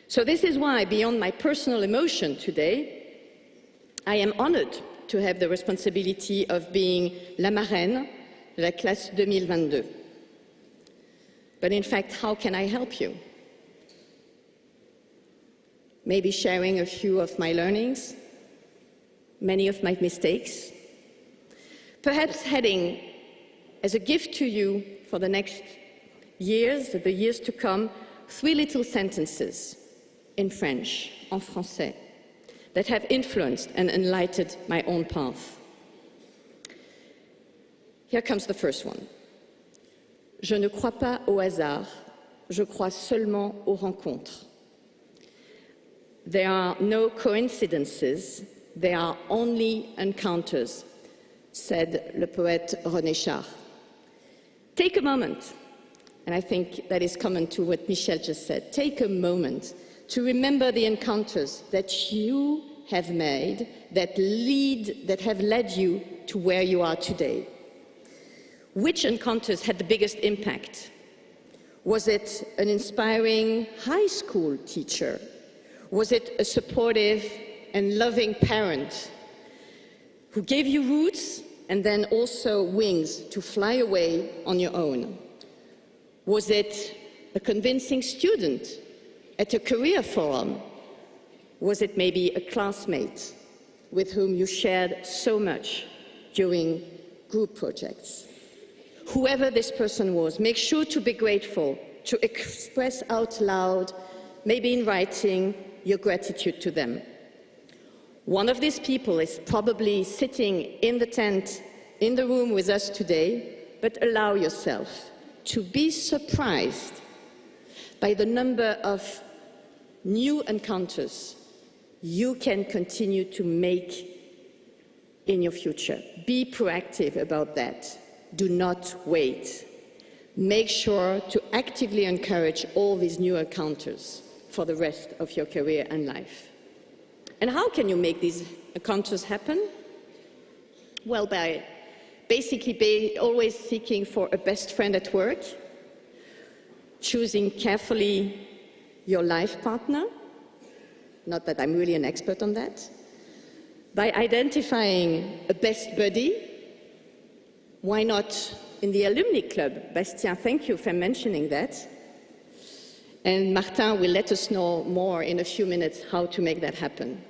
So this is why, beyond my personal emotion today, I am honored to have the responsibility of being la marraine de la classe 2022. But in fact, how can I help you? Maybe sharing a few of my learnings, many of my mistakes, perhaps heading as a gift to you for the next years, the years to come, 3 little sentences in French, en français, that have influenced and enlightened my own path. Here comes the first one. Je ne crois pas au hasard, je crois seulement aux rencontres. There are no coincidences, they are only encounters, said le poète René Char. Take a moment, and I think that is common to what Michel just said, take a moment to remember the encounters that you have made that have led you to where you are today. Which encounters had the biggest impact? Was it an inspiring high school teacher? Was it a supportive and loving parent who gave you roots and then also wings to fly away on your own? Was it a convincing student at a career forum? Was it maybe a classmate with whom you shared so much during group projects? Whoever this person was, make sure to be grateful, to express out loud, maybe in writing, your gratitude to them. One of these people is probably sitting in the tent, in the room with us today, but allow yourself to be surprised by the number of new encounters you can continue to make in your future. Be proactive about that. Do not wait. Make sure to actively encourage all these new encounters for the rest of your career and life. And how can you make these encounters happen? Well, by basically always seeking for a best friend at work, choosing carefully your life partner, not that I'm really an expert on that, by identifying a best buddy. Why not in the alumni club? Bastien, thank you for mentioning that. And Martin will let us know more in a few minutes how to make that happen.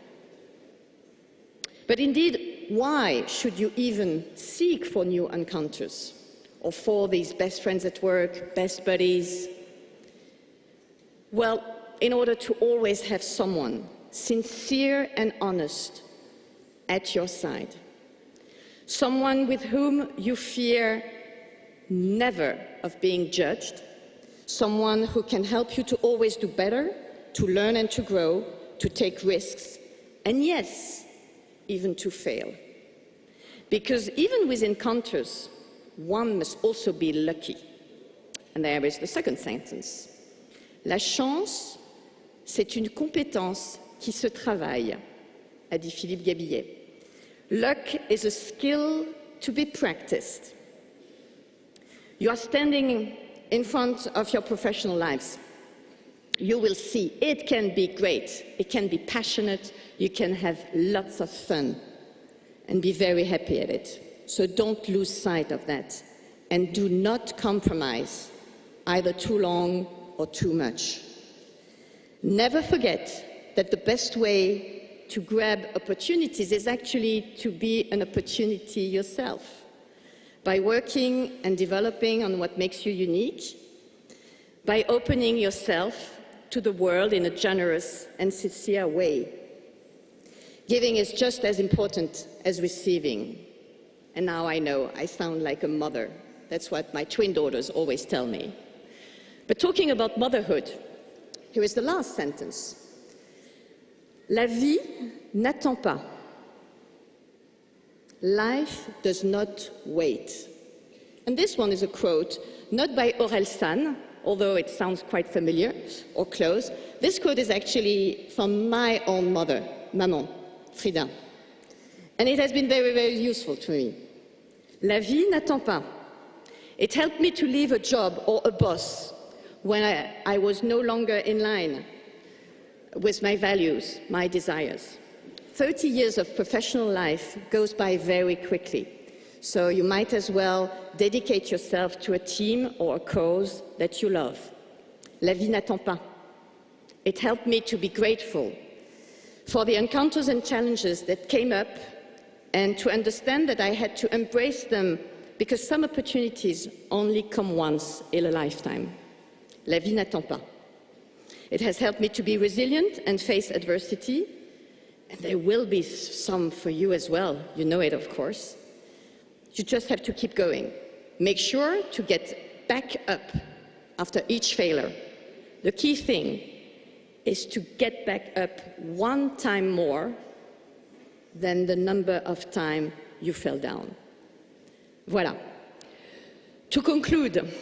But indeed, why should you even seek for new encounters or for these best friends at work, best buddies? Well, in order to always have someone sincere and honest at your side. Someone with whom you fear never of being judged. Someone who can help you to always do better, to learn and to grow, to take risks, and yes, even to fail. Because even with encounters, one must also be lucky. And there is the second sentence. La chance, c'est une compétence qui se travaille, a dit Philippe Gabillet. Luck is a skill to be practiced. You are standing in front of your professional lives. You will see it can be great, it can be passionate, you can have lots of fun and be very happy at it. So don't lose sight of that and do not compromise either too long or too much. Never forget that the best way to grab opportunities is actually to be an opportunity yourself. By working and developing on what makes you unique, by opening yourself to the world in a generous and sincere way. Giving is just as important as receiving. And now I know I sound like a mother. That's what my twin daughters always tell me. But talking about motherhood, here is the last sentence. La vie n'attend pas. Life does not wait. And this one is a quote, not by Aurel San, although it sounds quite familiar or close. This quote is actually from my own mother, Maman, Frida. And it has been very, very useful to me. La vie n'attend pas. It helped me to leave a job or a boss when I was no longer in line with my values, my desires. 30 years of professional life goes by very quickly. So you might as well dedicate yourself to a team or a cause that you love. La vie n'attend pas. It helped me to be grateful for the encounters and challenges that came up and to understand that I had to embrace them because some opportunities only come once in a lifetime. La vie n'attend pas. It has helped me to be resilient and face adversity. And there will be some for you as well. You know it, of course. You just have to keep going. Make sure to get back up after each failure. The key thing is to get back up one time more than the number of times you fell down. Voilà. To conclude,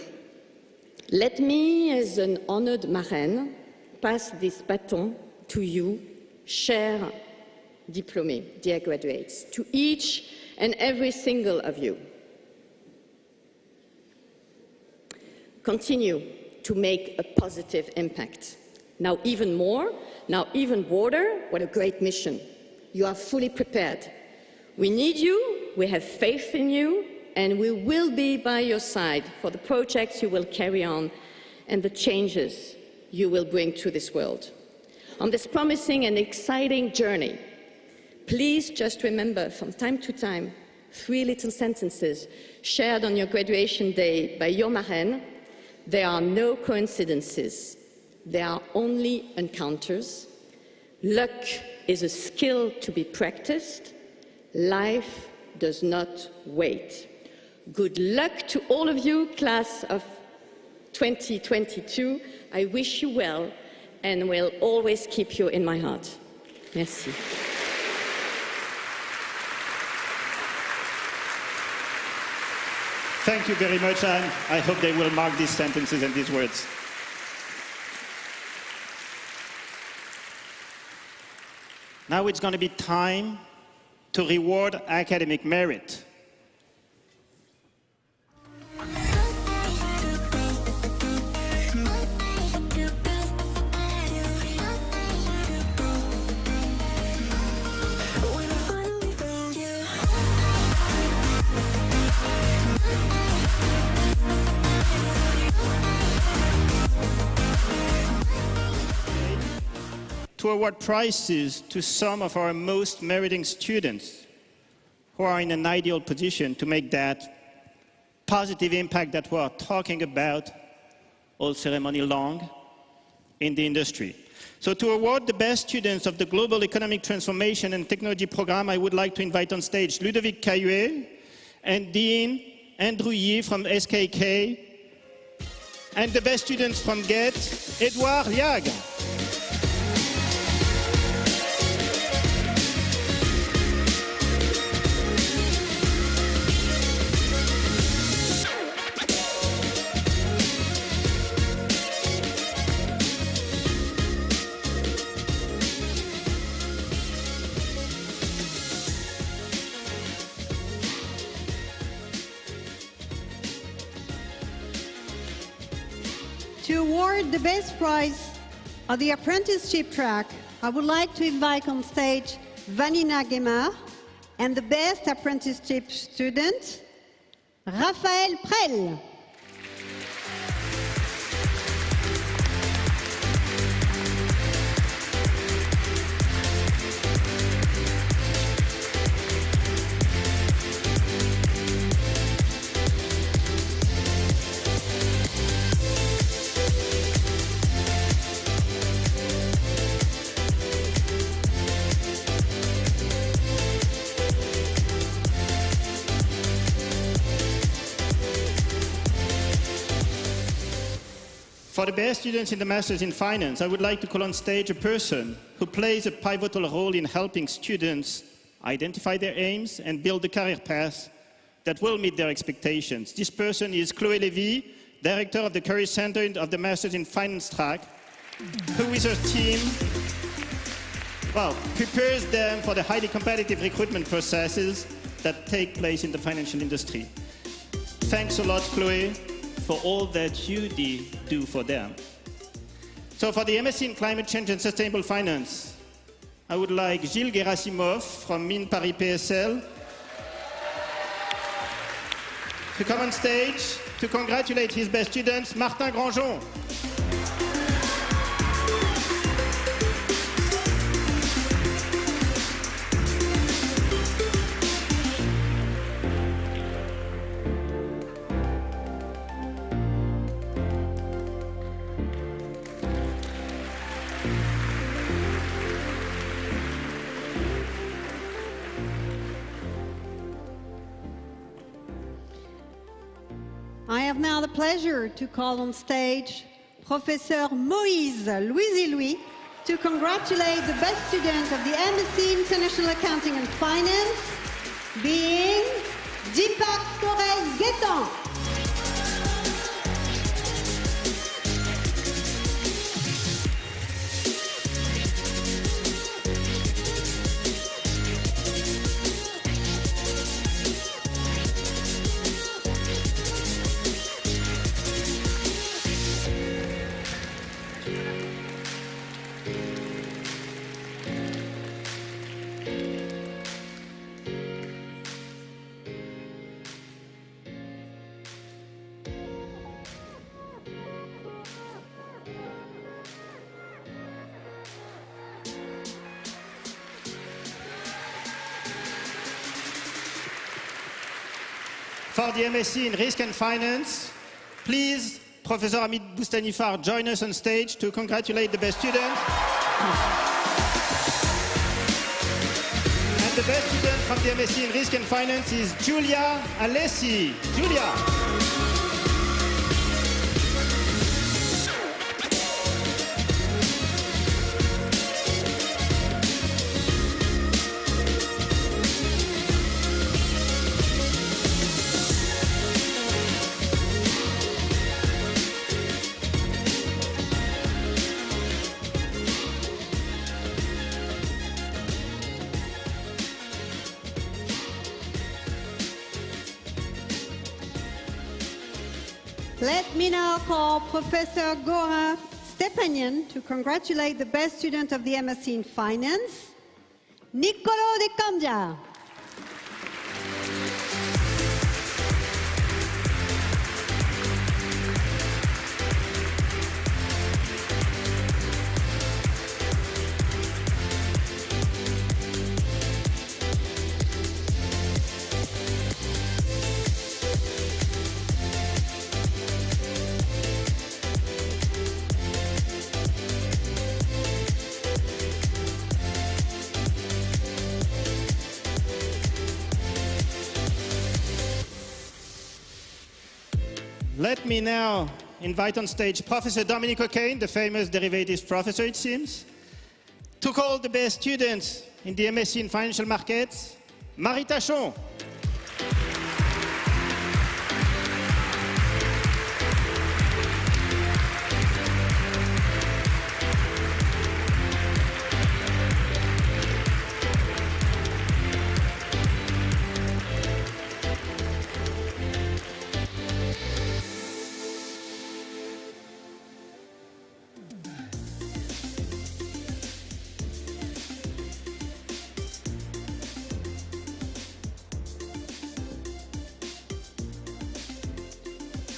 let me, as an honored marraine, pass this baton to you, chers diplômés, dear graduates, to each and every single of you. Continue to make a positive impact. Now even more, now even broader, what a great mission. You are fully prepared. We need you, we have faith in you, and we will be by your side for the projects you will carry on and the changes you will bring to this world. On this promising and exciting journey, please just remember from time to time 3 little sentences shared on your graduation day by your marraine. There are no coincidences. There are only encounters. Luck is a skill to be practiced. Life does not wait. Good luck to all of you, class of 2022. I wish you well and will always keep you in my heart. Merci. Thank you very much, Anne. I hope they will mark these sentences and these words. Now it's going to be time to reward academic merit. To award prizes to some of our most meriting students who are in an ideal position to make that positive impact that we are talking about all ceremony long in the industry. So to award the best students of the Global Economic Transformation and Technology Program, I would like to invite on stage Ludovic Caillouet and Dean Andrew Yee from SKK, and the best students from GETT, Edouard Liag. To award the best prize of the Apprenticeship Track, I would like to invite on stage Vanina Guémard and the best apprenticeship student, Raphaël Prel. For the best students in the Masters in Finance, I would like to call on stage a person who plays a pivotal role in helping students identify their aims and build a career path that will meet their expectations. This person is Chloé Lévy, Director of the Career Center of the Masters in Finance Track, who with her team, prepares them for the highly competitive recruitment processes that take place in the financial industry. Thanks a lot, Chloé, for all that you do for them. So for the MSc in Climate Change and Sustainable Finance, I would like Gilles Gerasimov from Mines Paris PSL to come on stage to congratulate his best students, Martin Grandjean. I have now the pleasure to call on stage Professor Moïse Louis-Louis to congratulate the best student of the MSc International Accounting and Finance, being Deepak Torres-Guetan. For the MSc in Risk and Finance, please, Professor Hamid Boustanifar, join us on stage to congratulate the best student. And the best student from the MSc in Risk and Finance is Giulia Alessi. Giulia. Let me now call Professor Goran Stepanian to congratulate the best student of the MSc in Finance, Nicolo De Candia. Let me now invite on stage Professor Dominic O'Kane, the famous derivatives professor, it seems, to call the best students in the MSc in Financial Markets, Marie Tachon.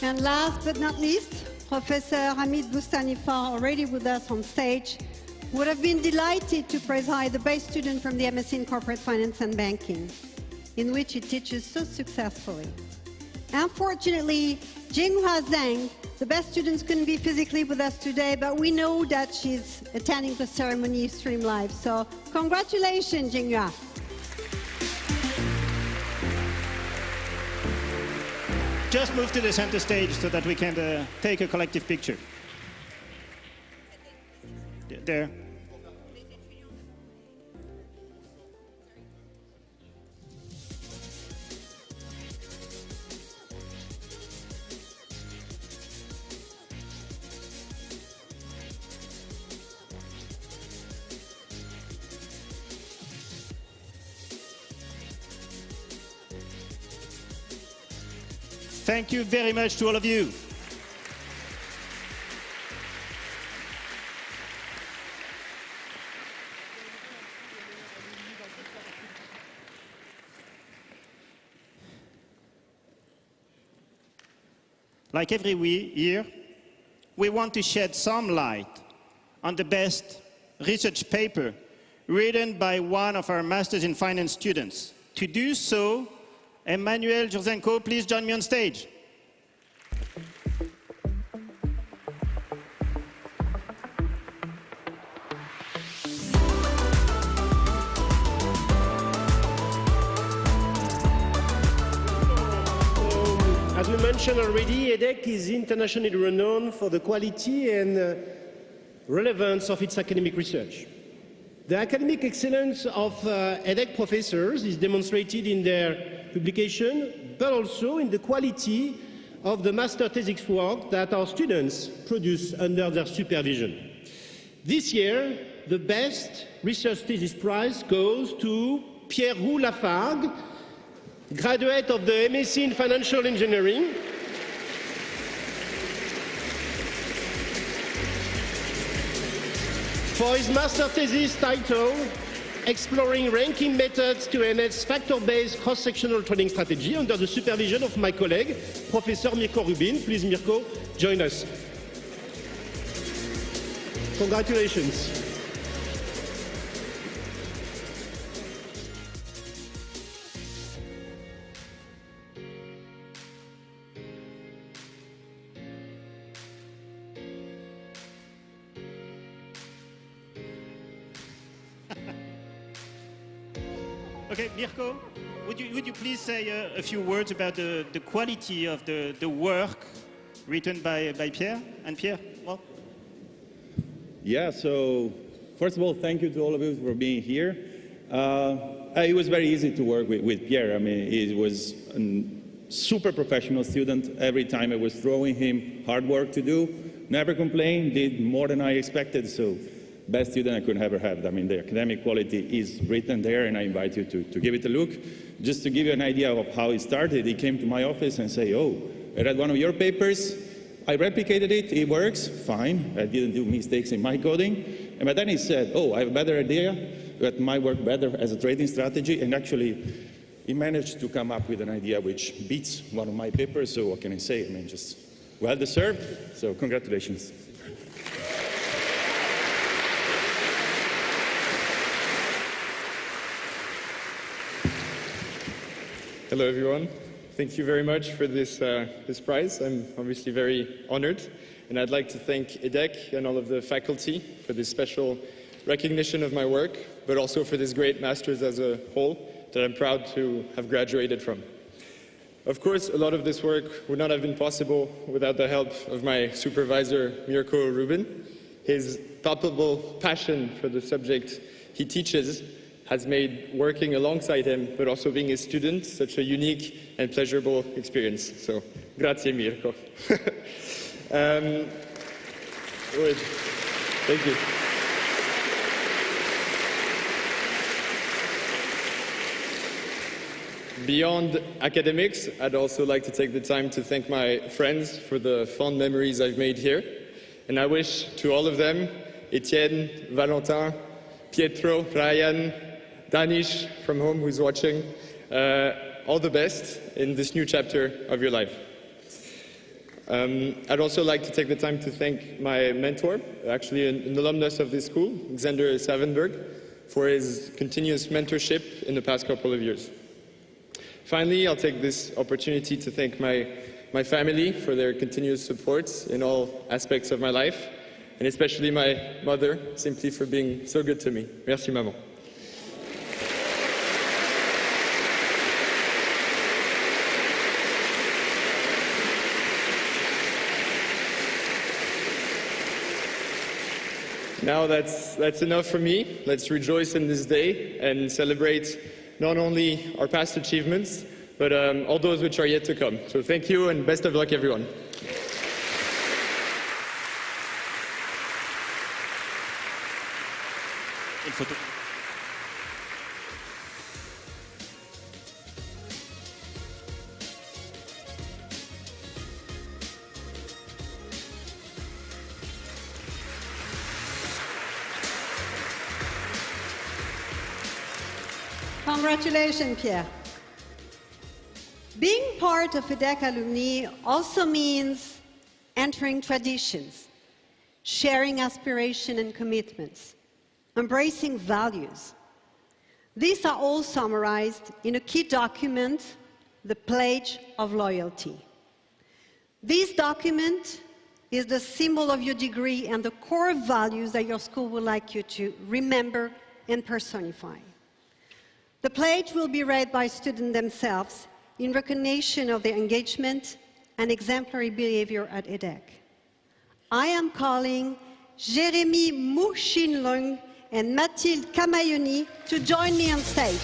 And last but not least, Professor Hamid Boustanifar, already with us on stage, would have been delighted to preside the best student from the MSc in Corporate Finance and Banking, in which he teaches so successfully. Unfortunately, Jinghua Zhang, the best student, couldn't be physically with us today, but we know that she's attending the ceremony stream live. So congratulations, Jinghua. Just move to the center stage so that we can take a collective picture. There. Thank you very much to all of you. Like every year, we want to shed some light on the best research paper written by one of our Masters in Finance students. To do so, Emmanuel Jurzenko, please join me on stage. As we mentioned already, EDHEC is internationally renowned for the quality and relevance of its academic research. The academic excellence of EDHEC professors is demonstrated in their publication, but also in the quality of the master thesis work that our students produce under their supervision. This year, the best research thesis prize goes to Pierre Roux Lafargue, graduate of the MSc in Financial Engineering. For his master thesis titled Exploring Ranking Methods to Enhance Factor-Based Cross-Sectional Trading Strategy under the supervision of my colleague, Professor Mirko Rubin. Please, Mirko, join us. Congratulations. Okay, Mirko, would you please say a few words about the quality of the work written by Pierre? And Pierre, well? Yeah, so first of all, thank you to all of you for being here. It was very easy to work with Pierre. I mean, he was a super professional student. Every time I was throwing him hard work to do, never complained, did more than I expected. So best student I could ever have. I mean, the academic quality is written there, and I invite you to give it a look. Just to give you an idea of how it started, he came to my office and said, oh, I read one of your papers, I replicated it, it works, fine. I didn't do mistakes in my coding. But then he said, oh, I have a better idea that might work better as a trading strategy, and actually, he managed to come up with an idea which beats one of my papers, so what can I say? I mean, just well deserved, so congratulations. Hello, everyone. Thank you very much for this prize. I'm obviously very honored. And I'd like to thank EDHEC and all of the faculty for this special recognition of my work, but also for this great master's as a whole that I'm proud to have graduated from. Of course, a lot of this work would not have been possible without the help of my supervisor, Mirko Rubin. His palpable passion for the subject he teaches has made working alongside him, but also being his student, such a unique and pleasurable experience. So, grazie Mirko. Thank you. Beyond academics, I'd also like to take the time to thank my friends for the fond memories I've made here. And I wish to all of them, Etienne, Valentin, Pietro, Ryan, Danish from home who's watching, all the best in this new chapter of your life. I'd also like to take the time to thank my mentor, actually an alumnus of this school, Xander Savenberg, for his continuous mentorship in the past couple of years. Finally, I'll take this opportunity to thank my family for their continuous support in all aspects of my life, and especially my mother, simply for being so good to me. Merci, maman. Now that's enough for me. Let's rejoice in this day and celebrate not only our past achievements, but all those which are yet to come. So thank you and best of luck, everyone. Congratulations, Pierre. Being part of EDHEC alumni also means entering traditions, sharing aspiration and commitments, embracing values. These are all summarized in a key document, the Pledge of Loyalty. This document is the symbol of your degree and the core values that your school would like you to remember and personify. The pledge will be read by students themselves in recognition of their engagement and exemplary behavior at EDHEC. I am calling Jérémy Mouchinlung and Mathilde Kamayoni to join me on stage.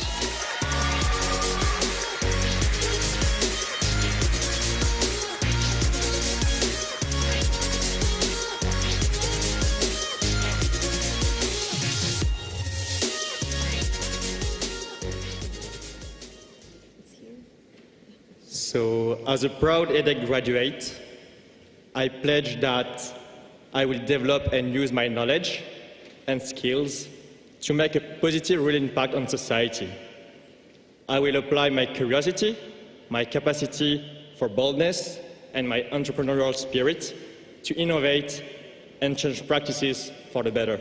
So, as a proud EDHEC graduate, I pledge that I will develop and use my knowledge and skills to make a positive real impact on society. I will apply my curiosity, my capacity for boldness, and my entrepreneurial spirit to innovate and change practices for the better.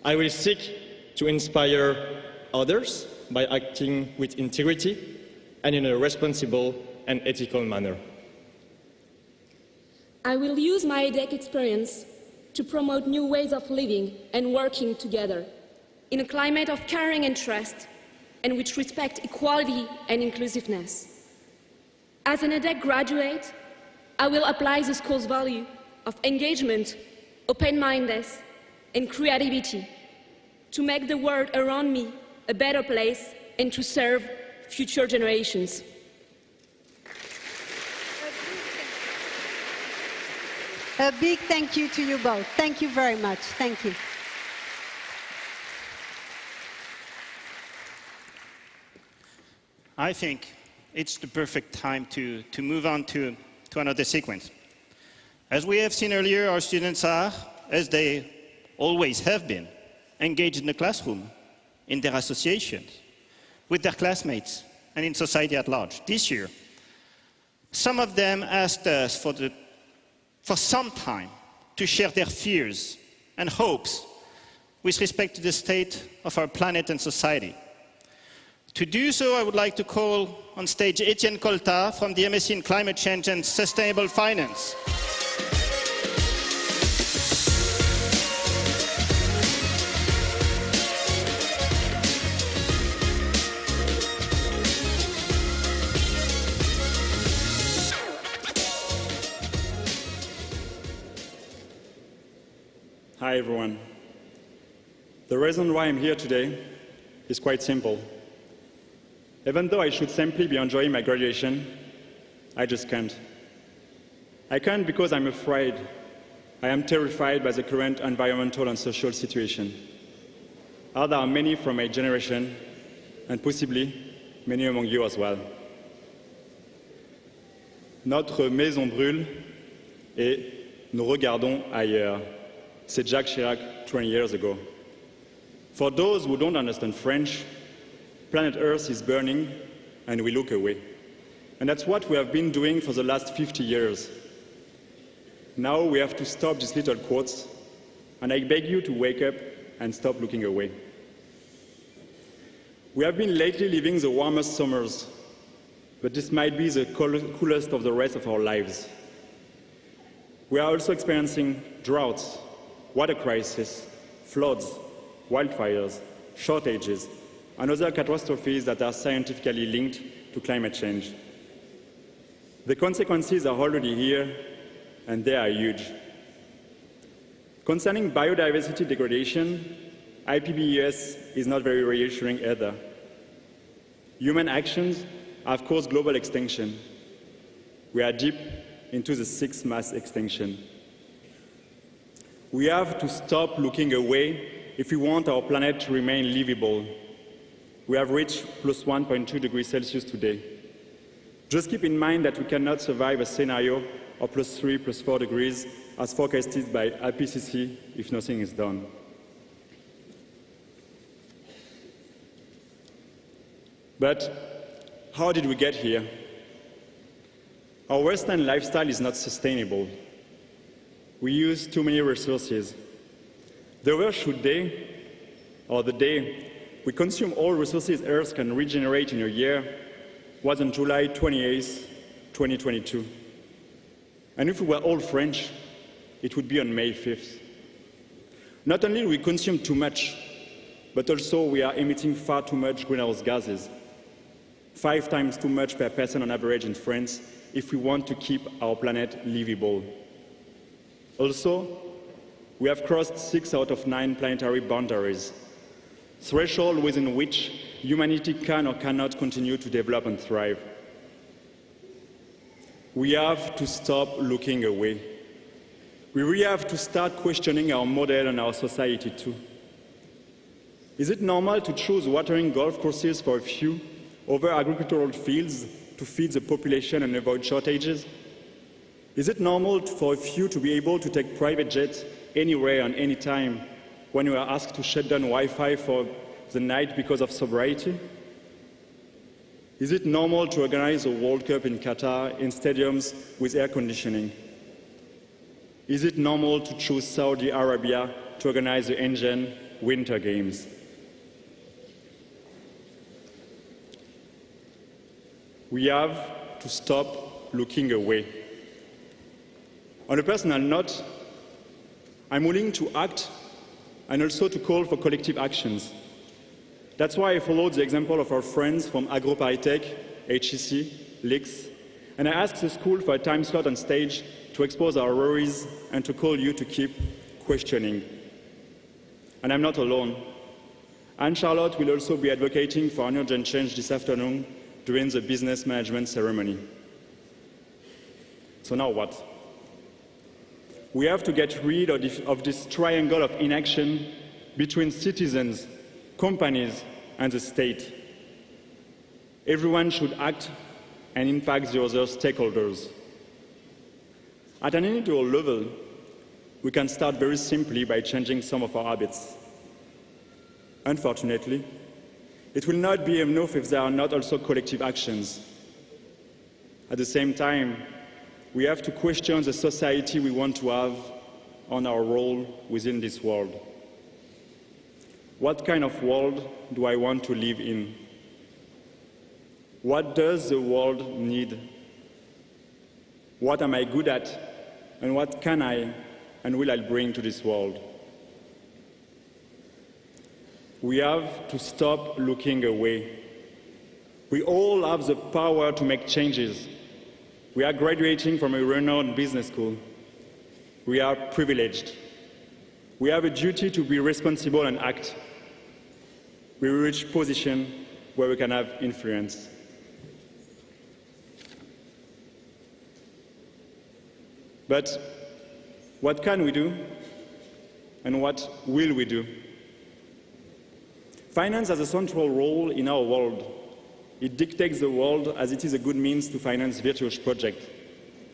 I will seek to inspire others by acting with integrity and in a responsible and ethical manner. I will use my EDHEC experience to promote new ways of living and working together in a climate of caring and trust, and which respect equality and inclusiveness. As an EDHEC graduate, I will apply the school's value of engagement, open-mindedness, and creativity to make the world around me a better place and to serve future generations. A big thank you to you both. Thank you very much. Thank you. I think it's the perfect time to move on to another sequence. As we have seen earlier, our students are, as they always have been, engaged in the classroom, in their associations, with their classmates, and in society at large. This year, some of them asked us for some time to share their fears and hopes with respect to the state of our planet and society. To do so, I would like to call on stage Etienne Colta from the MSc in Climate Change and Sustainable Finance. Hi everyone. The reason why I'm here today is quite simple. Even though I should simply be enjoying my graduation, I just can't. I can't because I'm afraid. I am terrified by the current environmental and social situation. There are many from my generation, and possibly many among you as well. Notre maison brûle et nous regardons ailleurs. Said Jacques Chirac 20 years ago. For those who don't understand French, planet Earth is burning and we look away. And that's what we have been doing for the last 50 years. Now we have to stop these little quotes, and I beg you to wake up and stop looking away. We have been lately living the warmest summers, but this might be the coolest of the rest of our lives. We are also experiencing droughts, water crisis, floods, wildfires, shortages, and other catastrophes that are scientifically linked to climate change. The consequences are already here, and they are huge. Concerning biodiversity degradation, IPBES is not very reassuring either. Human actions have caused global extinction. We are deep into the sixth mass extinction. We have to stop looking away if we want our planet to remain livable. We have reached plus 1.2 degrees Celsius today. Just keep in mind that we cannot survive a scenario of plus 3, plus 4 degrees as forecasted by IPCC if nothing is done. But how did we get here? Our Western lifestyle is not sustainable. We use too many resources. The overshoot day, or the day we consume all resources Earth can regenerate in a year, was on July 28, 2022. And if we were all French, it would be on May 5th. Not only do we consume too much, but also we are emitting far too much greenhouse gases, 5 times too much per person on average in France, if we want to keep our planet livable. Also, we have crossed 6 out of 9 planetary boundaries, threshold within which humanity can or cannot continue to develop and thrive. We have to stop looking away. We really have to start questioning our model and our society too. Is it normal to choose watering golf courses for a few over agricultural fields to feed the population and avoid shortages? Is it normal for a few to be able to take private jets anywhere and any time when we are asked to shut down Wi-Fi for the night because of sobriety? Is it normal to organize a World Cup in Qatar in stadiums with air conditioning? Is it normal to choose Saudi Arabia to organize the Asian Winter Games? We have to stop looking away. On a personal note, I'm willing to act and also to call for collective actions. That's why I followed the example of our friends from AgroParisTech, HEC, LIX, and I asked the school for a time slot on stage to expose our worries and to call you to keep questioning. And I'm not alone. Anne-Charlotte will also be advocating for an urgent change this afternoon during the business management ceremony. So now what? We have to get rid of this triangle of inaction between citizens, companies, and the state. Everyone should act and impact the other stakeholders. At an individual level, we can start very simply by changing some of our habits. Unfortunately, it will not be enough if there are not also collective actions. At the same time, we have to question the society we want to have on our role within this world. What kind of world do I want to live in? What does the world need? What am I good at? And what can I and will I bring to this world? We have to stop looking away. We all have the power to make changes. We are graduating from a renowned business school. We are privileged. We have a duty to be responsible and act. We reach a position where we can have influence. But what can we do? And what will we do? Finance has a central role in our world. It dictates the world as it is a good means to finance virtuous projects,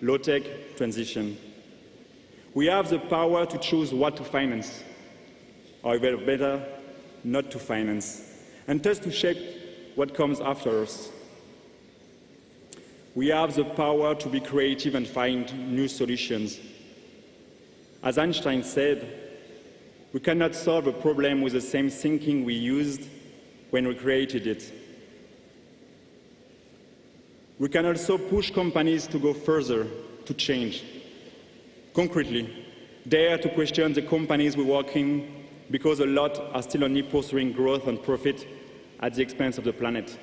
low-tech transition. We have the power to choose what to finance, or even better, not to finance, and thus to shape what comes after us. We have the power to be creative and find new solutions. As Einstein said, we cannot solve a problem with the same thinking we used when we created it. We can also push companies to go further, to change. Concretely, dare to question the companies we work in because a lot are still only pursuing growth and profit at the expense of the planet.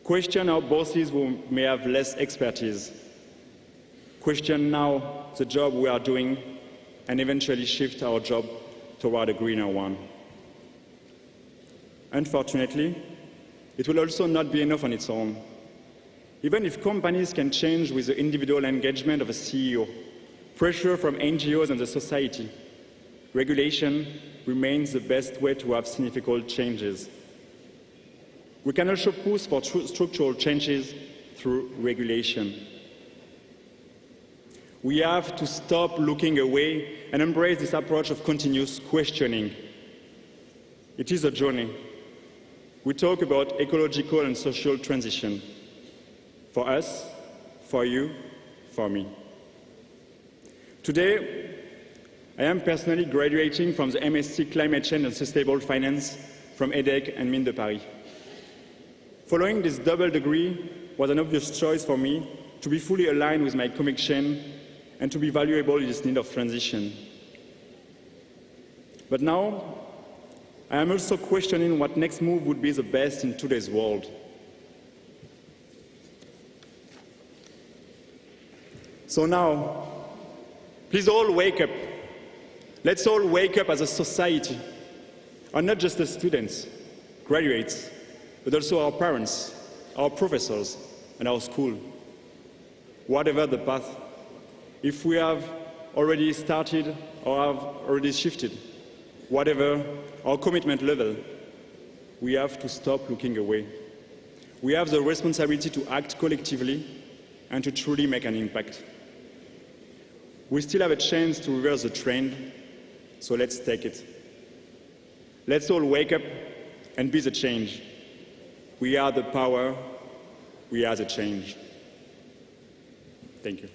Question our bosses who may have less expertise. Question now the job we are doing and eventually shift our job toward a greener one. Unfortunately, it will also not be enough on its own. Even if companies can change with the individual engagement of a CEO, pressure from NGOs and the society, regulation remains the best way to have significant changes. We can also push for structural changes through regulation. We have to stop looking away and embrace this approach of continuous questioning. It is a journey. We talk about ecological and social transition. For us, for you, for me. Today, I am personally graduating from the MSc Climate Change and Sustainable Finance from EDHEC and Mines de Paris. Following this double degree was an obvious choice for me to be fully aligned with my conviction and to be valuable in this need of transition. But now, I am also questioning what next move would be the best in today's world. So now, please all wake up. Let's all wake up as a society, and not just the students, graduates, but also our parents, our professors, and our school. Whatever the path, if we have already started or have already shifted, whatever our commitment level, we have to stop looking away. We have the responsibility to act collectively and to truly make an impact. We still have a chance to reverse the trend, so let's take it. Let's all wake up and be the change. We are the power, we are the change. Thank you.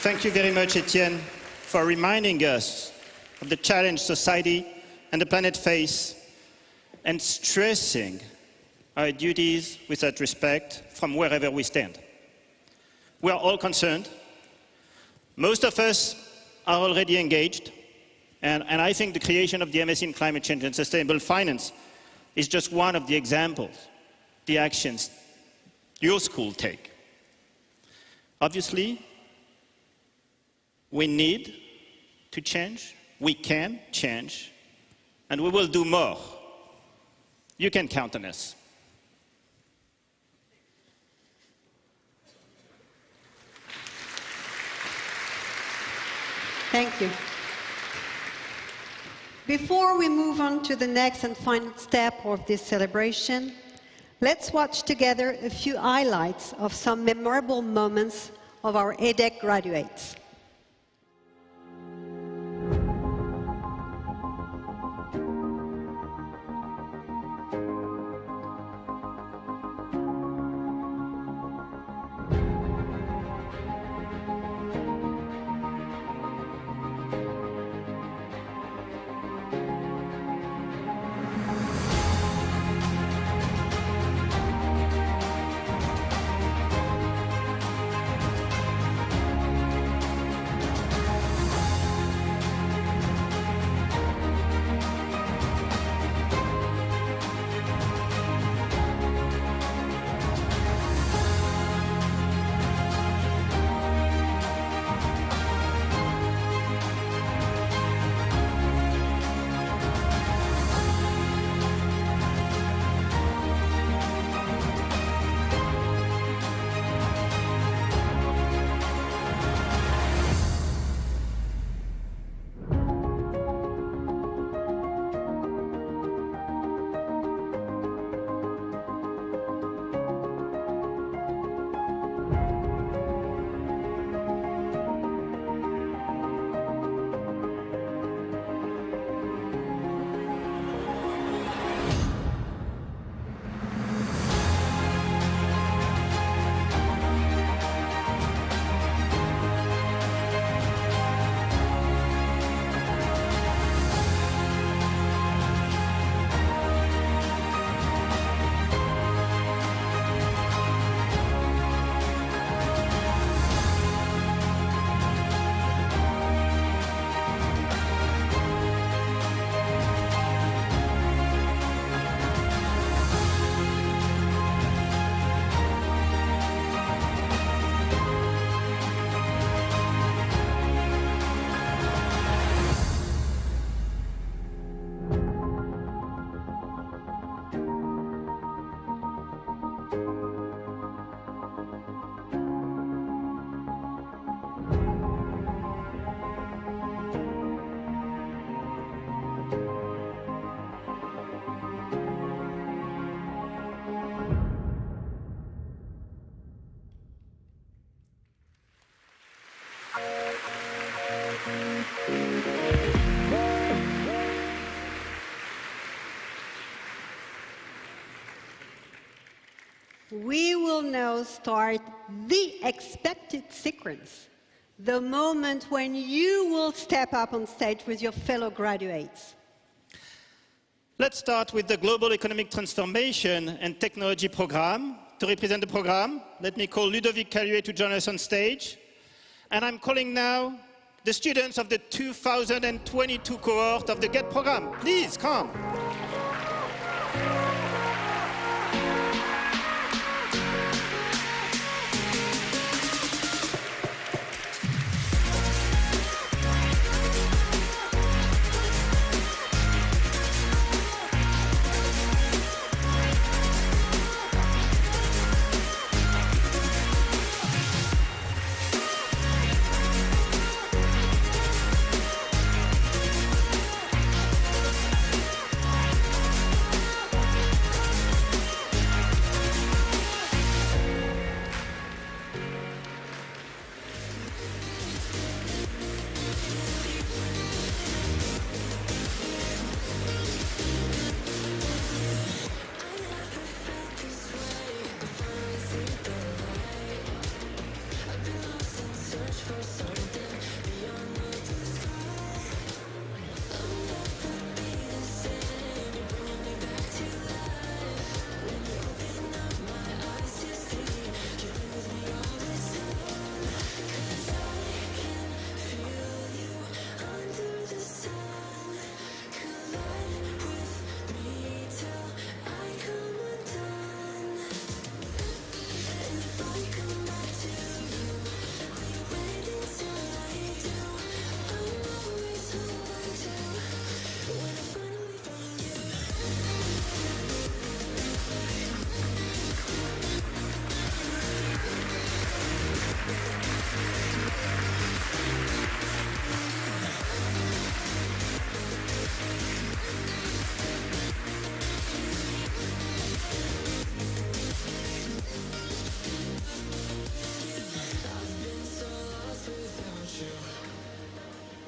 Thank you very much, Etienne, for reminding us of the challenge society and the planet face and stressing our duties with that respect from wherever we stand. We are all concerned. Most of us are already engaged, and I think the creation of the MSc in Climate Change and Sustainable Finance is just one of the examples, the actions your school take. Obviously, we need to change, we can change, and we will do more. You can count on us. Thank you. Before we move on to the next and final step of this celebration, let's watch together a few highlights of some memorable moments of our EDHEC graduates. We will now start the expected sequence, the moment when you will step up on stage with your fellow graduates. Let's start with the Global Economic Transformation and Technology Program. To represent the program, let me call Ludovic Caluet to join us on stage. And I'm calling now the students of the 2022 cohort of the GETT program. Please come.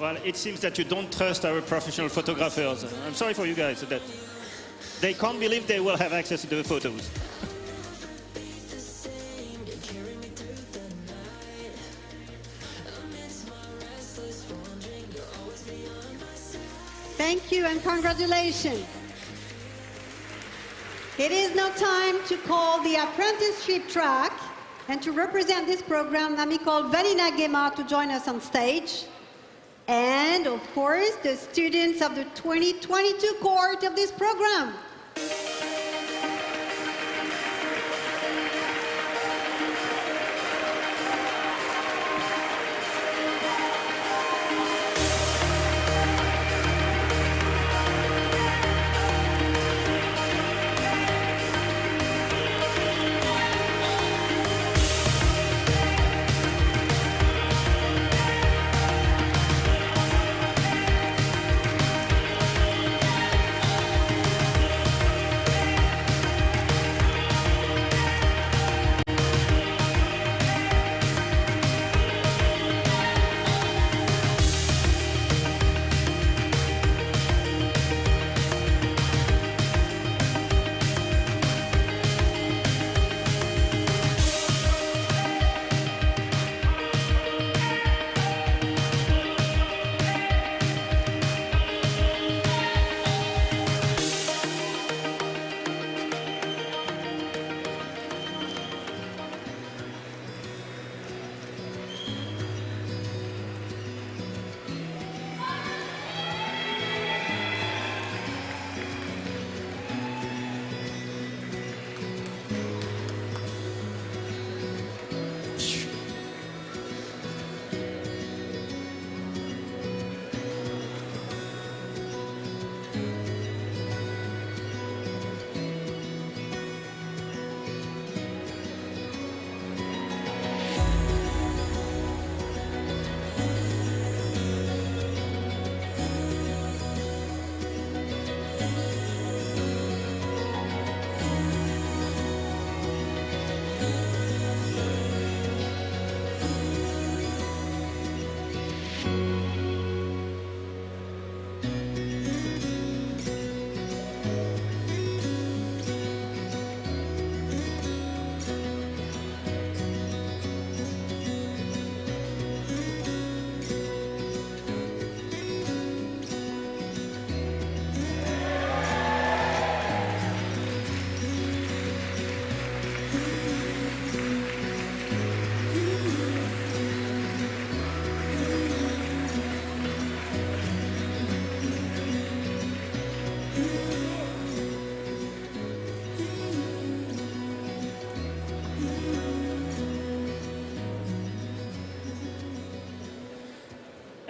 Well, it seems that you don't trust our professional photographers. I'm sorry for you guys that they can't believe they will have access to the photos. Thank you and congratulations. It is now time to call the Apprenticeship Track, and to represent this program, let me call Vanina Gema to join us on stage. And of course, the students of the 2022 cohort of this program.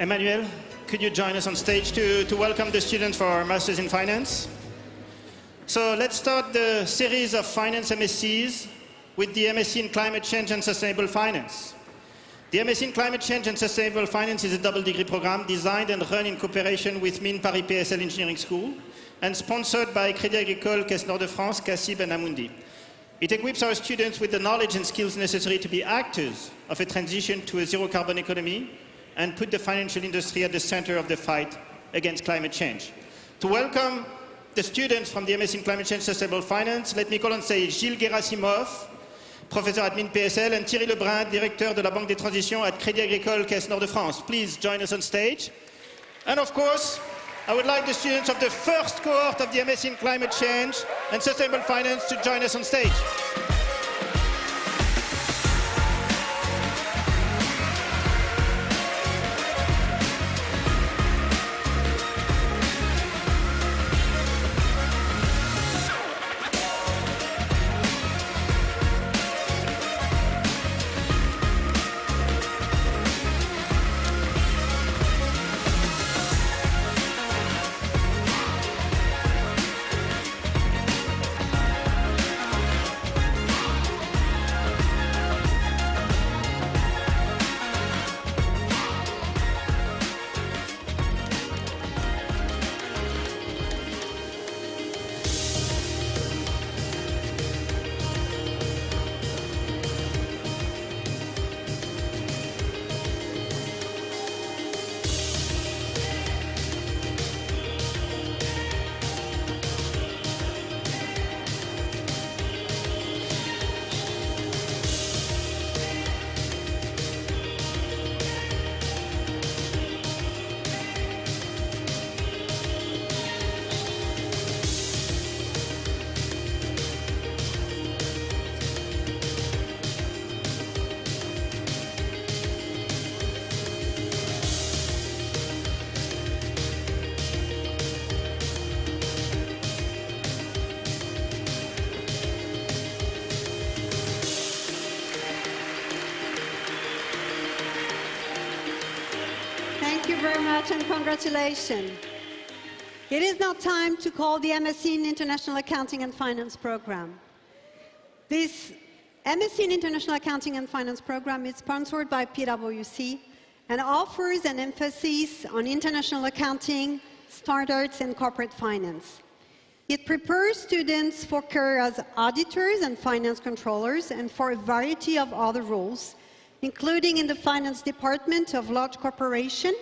Emmanuel, could you join us on stage to welcome the students for our Masters in Finance? So let's start the series of finance MSCs with the MSc in Climate Change and Sustainable Finance. The MSc in Climate Change and Sustainable Finance is a double degree program designed and run in cooperation with Mines Paris PSL Engineering School and sponsored by Crédit Agricole, Caisse Nord de France, CACIB and Amundi. It equips our students with the knowledge and skills necessary to be actors of a transition to a zero carbon economy and put the financial industry at the center of the fight against climate change. To welcome the students from the MSc in Climate Change and Sustainable Finance, let me call on stage Gilles Gerasimov, professeur at Mines PSL, and Thierry Lebrun, directeur de la Banque des Transitions at Crédit Agricole, Caisse Nord de France. Please join us on stage. And of course, I would like the students of the first cohort of the MSc in Climate Change and Sustainable Finance to join us on stage. much and congratulations. It is now time to call the MSc in International Accounting and Finance program. This MSc in International Accounting and Finance program is sponsored by PwC and offers an emphasis on international accounting, standards, and corporate finance. It prepares students for career as auditors and finance controllers and for a variety of other roles, including in the finance department of large corporations,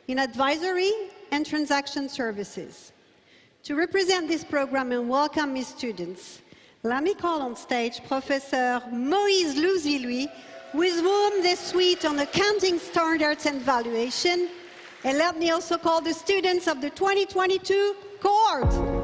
in advisory and transaction services. To represent this program and welcome his students, let me call on stage Professor Moïse Louis-Louis, with whom they suite on accounting standards and valuation. And let me also call the students of the 2022 cohort.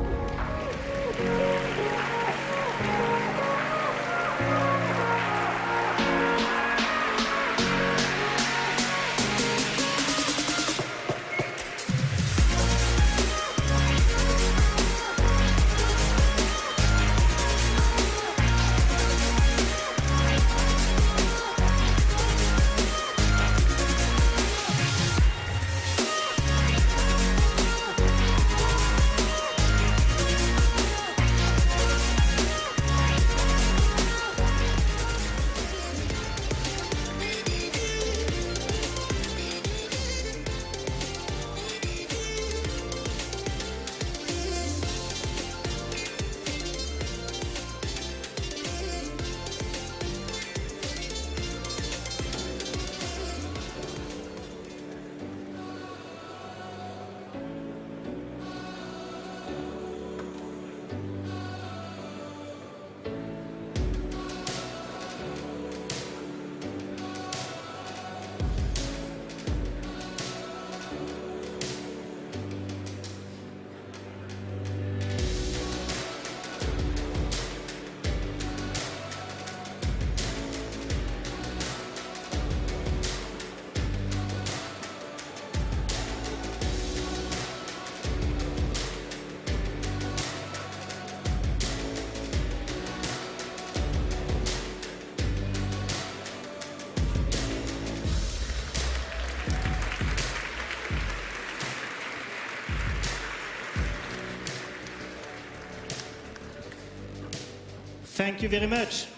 Thank you very much.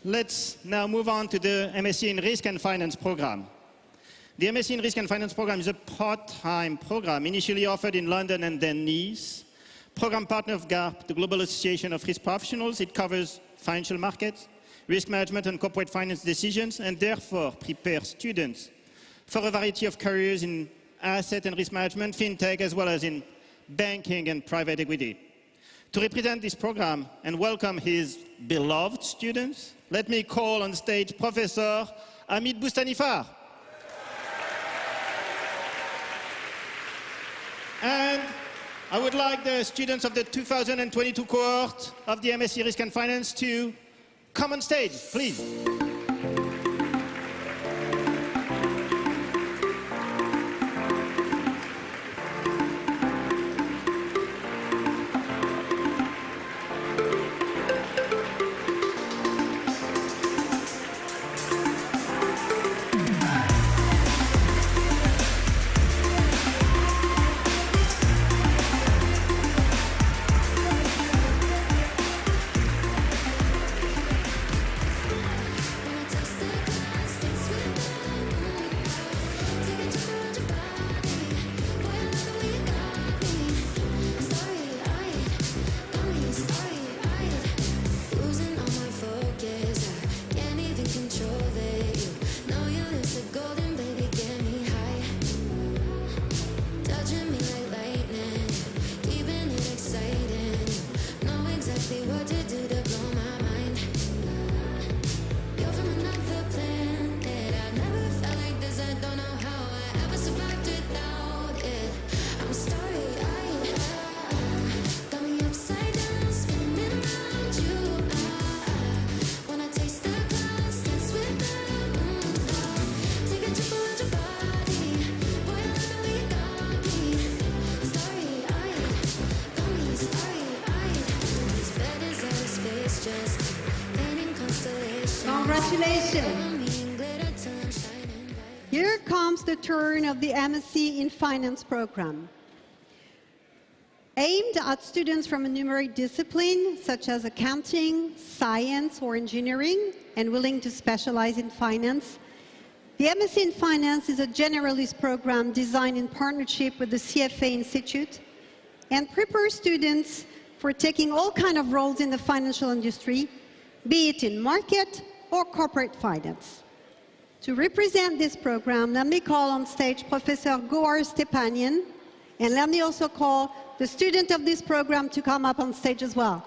Let's now move on to the MSc in Risk and Finance program. The MSc in Risk and Finance program is a part-time program initially offered in London and then Nice. Program partner of GARP, the Global Association of Risk Professionals. It covers financial markets, risk management and corporate finance decisions, and therefore prepares students for a variety of careers in asset and risk management, fintech, as well as in banking and private equity. To represent this program and welcome his beloved students, let me call on stage Professor Hamid Boustanifar. And I would like the students of the 2022 cohort of the MSc Risk and Finance to come on stage, please. Congratulations. Here comes the turn of the MSc in Finance program. Aimed at students from a numeric discipline, such as accounting, science, or engineering, and willing to specialize in finance, the MSc in Finance is a generalist program designed in partnership with the CFA Institute and prepares students for taking all kinds of roles in the financial industry, be it in market or corporate finance. To represent this program, let me call on stage Professor Goar Stepanian, and let me also call the student of this program to come up on stage as well.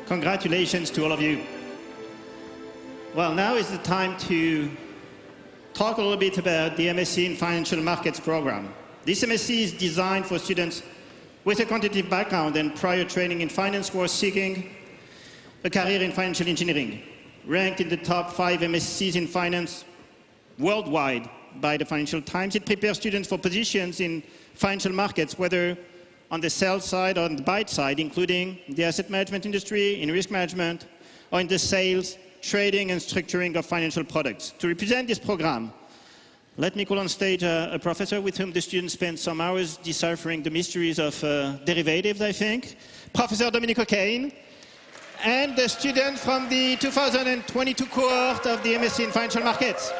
Congratulations to all of you. Well, now is the time to talk a little bit about the MSc in Financial Markets program. This MSc is designed for students with a quantitative background and prior training in finance who are seeking a career in financial engineering. Ranked in the top 5 MSCs in finance worldwide by the Financial Times, it prepares students for positions in financial markets, whether on the sell side or on the buy side, including the asset management industry, in risk management, or in the sales, trading, and structuring of financial products. To represent this program, let me call on stage a professor with whom the students spent some hours deciphering the mysteries of derivatives, I think, Professor Dominico Kane, and the student from the 2022 cohort of the MSc in Financial Markets.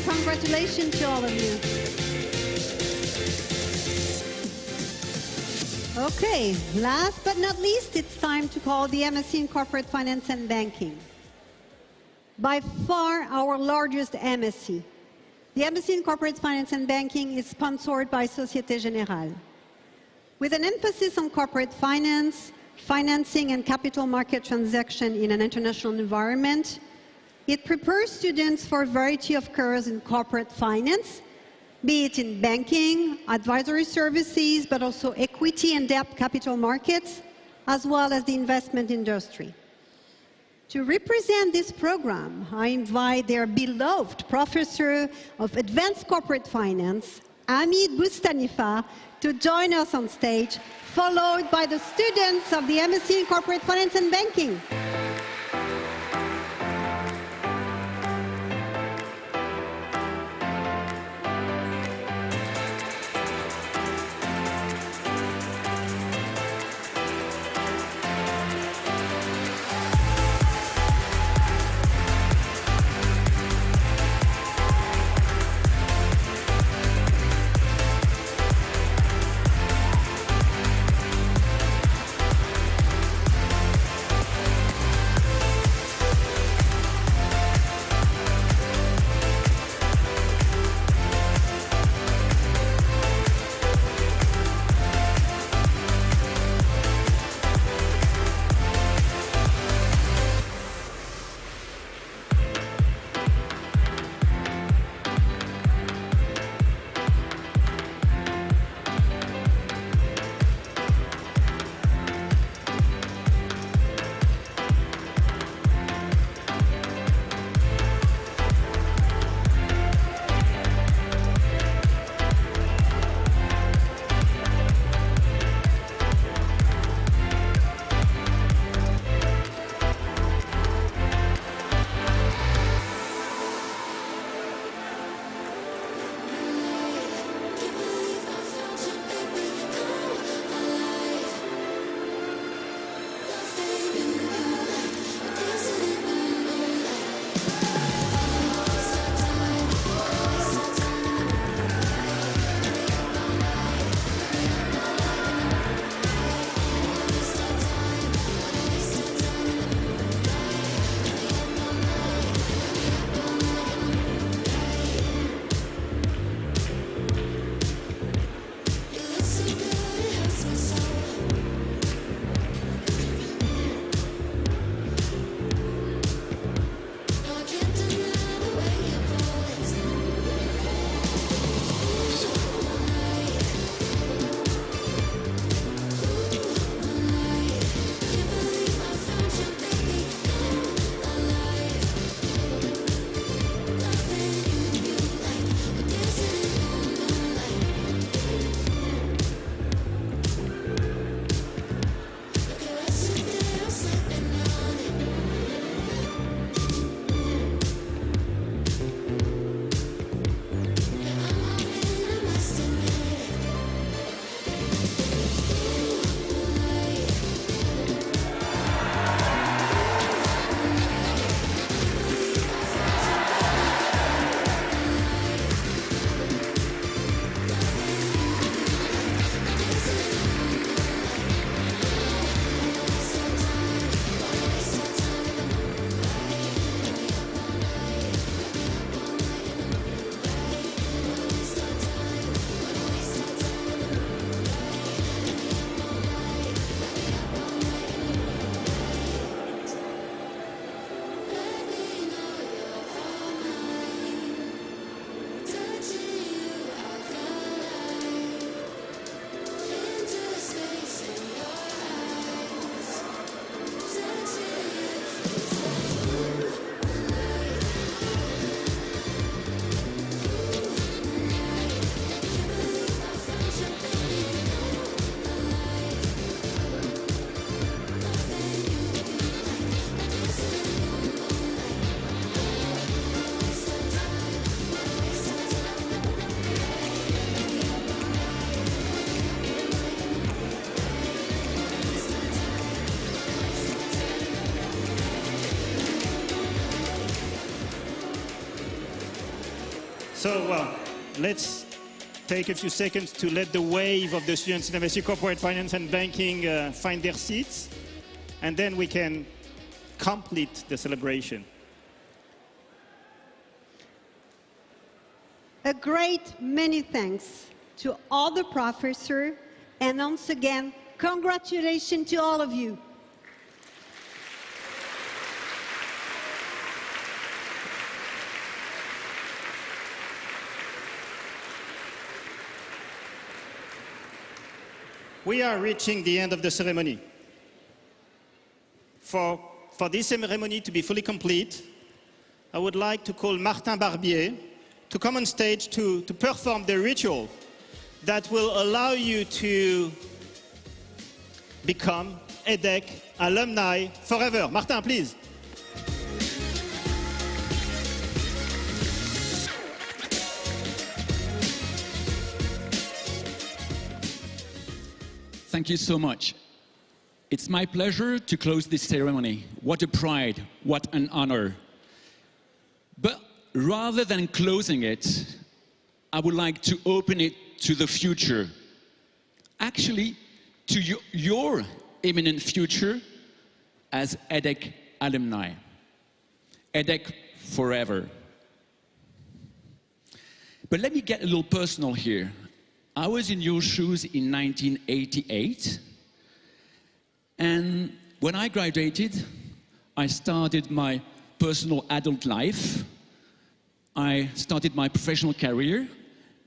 congratulations to all of you. Okay, last but not least, it's time to call the MSc in Corporate Finance and Banking. By far our largest MSc. The MSc in Corporate Finance and Banking is sponsored by Société Générale. With an emphasis on corporate finance, financing and capital market transaction in an international environment, it prepares students for a variety of careers in corporate finance, be it in banking, advisory services, but also equity and debt capital markets, as well as the investment industry. To represent this program, I invite their beloved Professor of Advanced Corporate Finance, Hamid Boustanifa, to join us on stage, followed by the students of the MSc in Corporate Finance and Banking. So, well, let's take a few seconds to let the wave of the students in MSc Corporate Finance and Banking find their seats, and then we can complete the celebration. A great many thanks to all the professors, and once again, congratulations to all of you. We are reaching the end of the ceremony. For this ceremony to be fully complete, I would like to call Martin Barbier to come on stage to perform the ritual that will allow you to become EDHEC alumni forever. Martin, please. Thank you so much. It's my pleasure to close this ceremony. What a pride, what an honor. But rather than closing it, I would like to open it to the future. Actually, to your imminent future as EDHEC alumni. EDHEC forever. But let me get a little personal here. I was in your shoes in 1988, and when I graduated, I started my personal adult life. I started my professional career,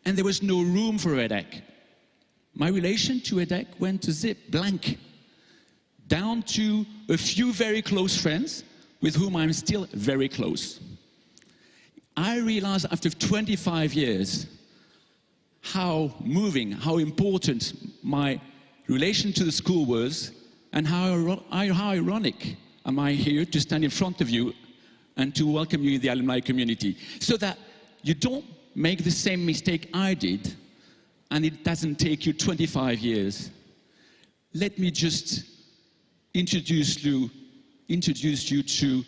and there was no room for EDHEC. My relation to EDHEC went to zip, blank, down to a few very close friends with whom I'm still very close. I realized after 25 years how moving, how important my relation to the school was, and how ironic am I here to stand in front of you and to welcome you in the alumni community, so that you don't make the same mistake I did, and it doesn't take you 25 years. Let me just introduce you to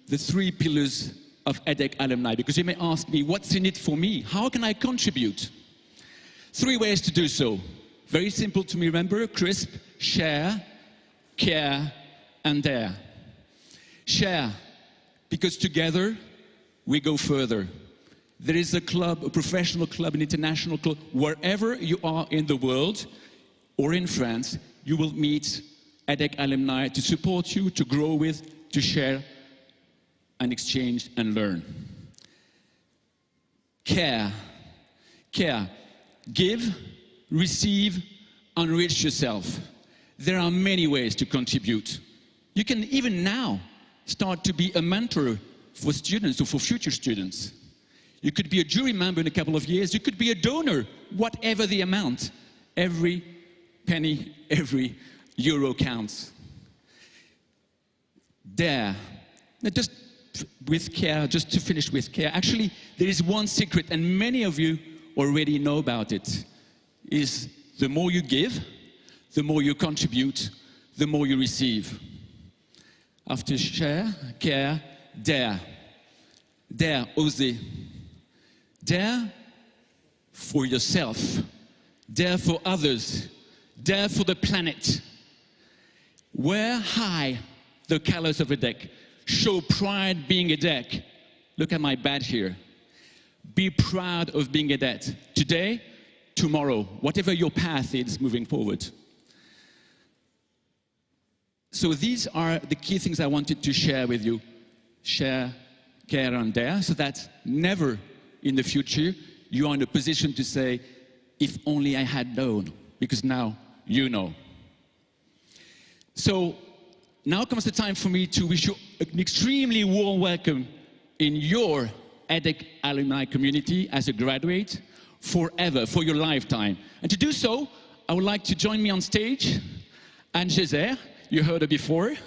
the 3 pillars of EDHEC alumni, because you may ask me, what's in it for me? How can I contribute? 3 ways to do so. Very simple to remember, crisp: share, care, and dare. Share, because together we go further. There is a club, a professional club, an international club, wherever you are in the world or in France, you will meet EDHEC alumni to support you, to grow with, to share and exchange and learn. Care. Care. Give, receive, enrich yourself. There are many ways to contribute. You can even now start to be a mentor for students or for future students. You could be a jury member in a couple of years. You could be a donor, whatever the amount. Every penny, every euro counts. Dare. Now just with care, just to finish with care. Actually, there is one secret, and many of you already know about it, is the more you give, the more you contribute, the more you receive. After share, care, dare. Dare, oser. Dare for yourself. Dare for others. Dare for the planet. Wear high the colors of EDHEC. Show pride being EDHEC. Look at my badge here. Be proud of being EDHEC. Today, tomorrow, whatever your path is moving forward. So these are the key things I wanted to share with you. Share, care, and dare, so that never in the future you are in a position to say, if only I had known, because now you know. So now comes the time for me to wish you an extremely warm welcome in your EDHEC alumni community as a graduate forever, for your lifetime. And to do so, I would like to join me on stage, Anne Gézère. You heard her before,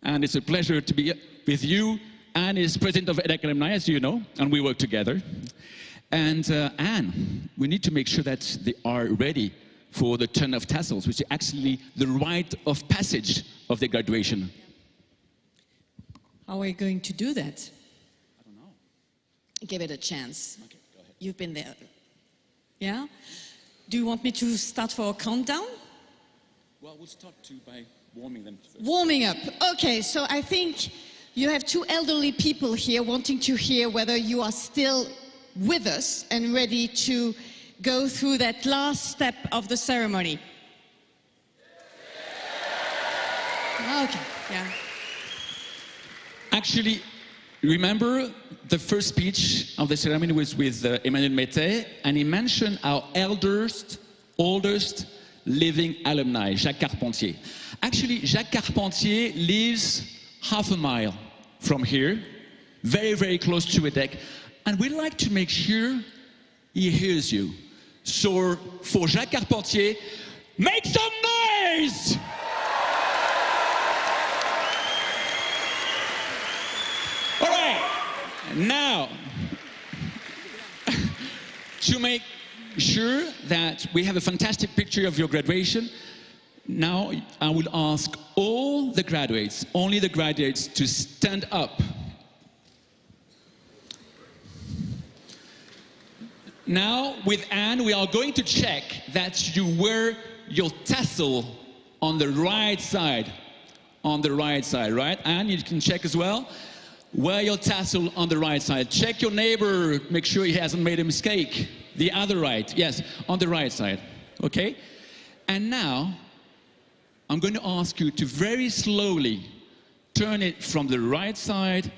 and it's a pleasure to be with you. Anne is president of EDHEC alumni, as you know, and we work together. And Anne, we need to make sure that they are ready for the turn of tassels, which is actually the rite of passage of their graduation. How are you going to do that? I don't know. Give it a chance. Okay. You've been there. Yeah? Do you want me to start for a countdown? Well, we'll start by warming them first. Warming up. Okay, so I think you have two elderly people here wanting to hear whether you are still with us and ready to go through that last step of the ceremony. Okay, yeah. Actually, remember the first speech of the ceremony was with Emmanuel Mété, and he mentioned our oldest living alumni, Jacques Carpentier. Actually, Jacques Carpentier lives half a mile from here, very, very close to EDHEC, and we'd like to make sure he hears you. So, for Jacques Carpentier, make some noise! All right, now, to make sure that we have a fantastic picture of your graduation, now I will ask all the graduates, only the graduates, to stand up. Now, with Anne, we are going to check that you wear your tassel on the right side. On the right side, right? Anne, you can check as well. Wear your tassel on the right side. Check your neighbor, make sure he hasn't made a mistake. The other right, yes, on the right side, okay? And now, I'm going to ask you to very slowly turn it from the right side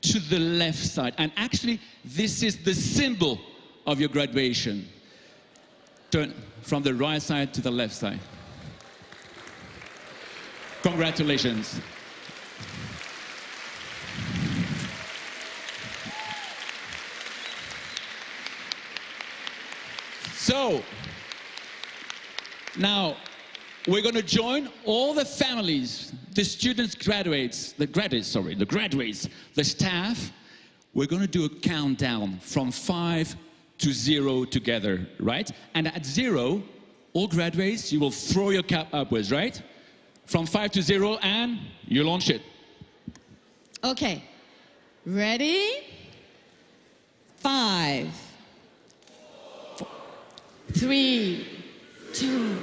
to the left side. And actually, this is the symbol of your graduation. Turn from the right side to the left side. Congratulations. So, now, we're going to join all the families, the students, the staff. We're going to do a countdown from 5 to 0 together, right? And at 0, all graduates, you will throw your cap upwards, right? From 5 to 0, and you launch it. Okay, ready? 5, 4, 3, 2,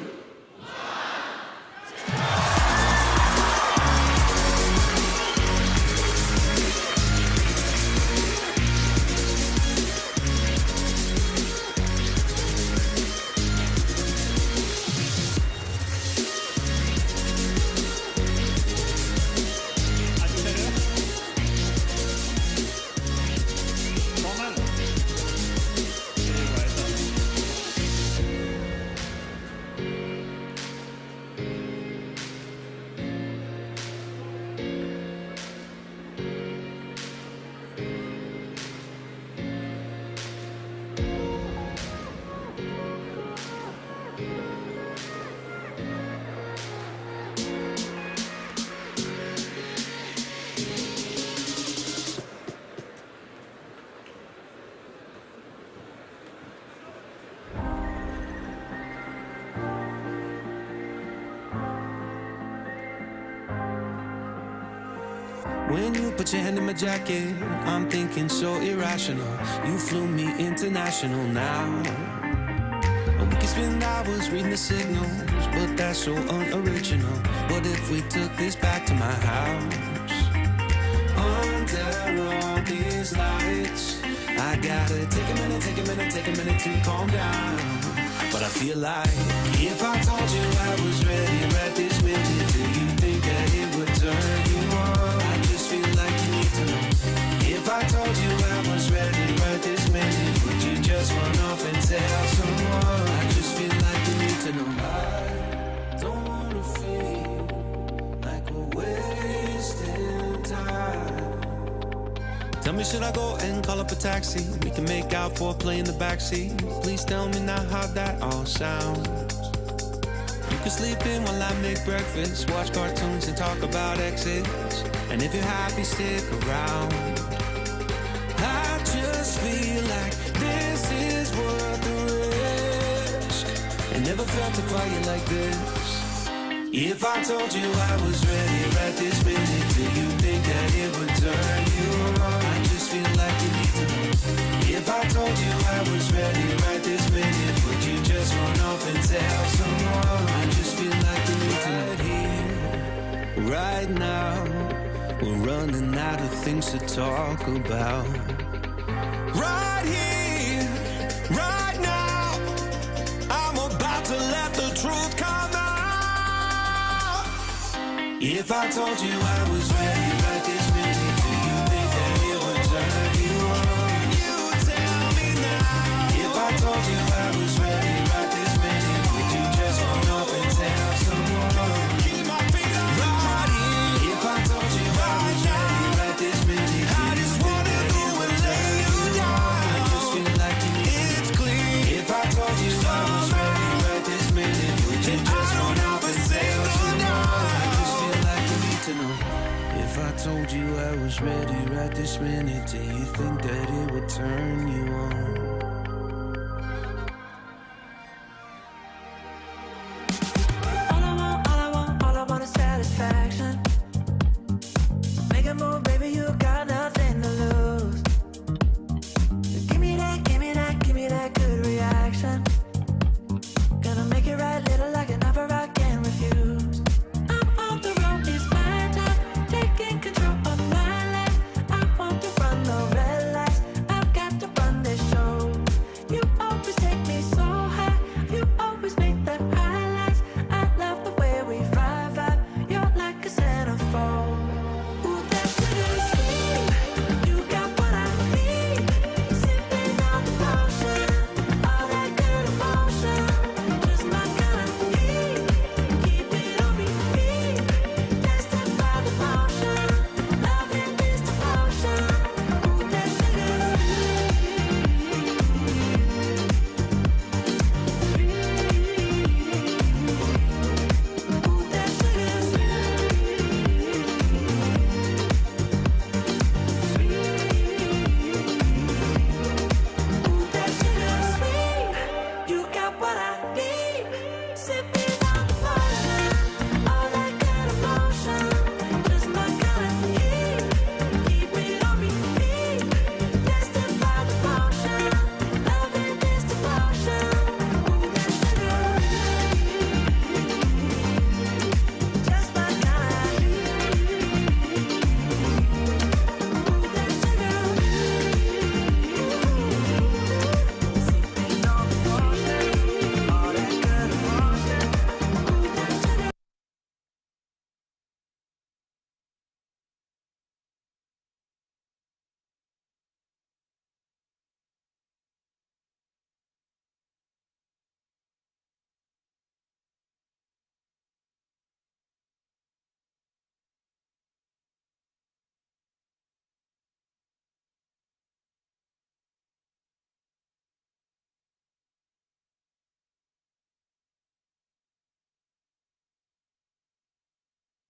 When you put your hand in my jacket, I'm thinking so irrational. You flew me international now. We could spend hours reading the signals, but that's so unoriginal. What if we took this back to my house? Under all these lights, I gotta take a minute to calm down. But I feel like if I told you I was ready right this minute, do you think that it would turn you on? I just feel like you need to know. If I told you I was ready right this minute, would you just run off and tell someone? I just feel like you need to know. I don't wanna feel like we're wasting time. Tell me, should I go and call up a taxi? We can make out for a play in the backseat. Please tell me now how that all sounds. You can sleep in while I make breakfast, watch cartoons and talk about exits. And if you're happy, stick around. I just feel like this is worth the risk. I never felt a fire like this. If I told you I was ready right this minute, do you think that it would turn you on? I just just feel like you need to know. If I told you I was ready right this minute, would you just run off and tell someone? I just feel like you need to know. Right here, right now, we're running out of things to talk about. Right here, right now, I'm about to let the truth come out. If I told you I was ready right this minute, do you think that it would turn you on? You tell me now. If I told you I was ready right this minute, would you just run off and tell someone? Keep my feet on right here. If I told you I was ready right this minute, I just wanna go and lay you down. I just feel like you need it's clear. If I told you I was ready right this minute, would you just run off and tell someone? I just feel like you need to know. If I told you I was ready right this minute, do you think that it would turn you on?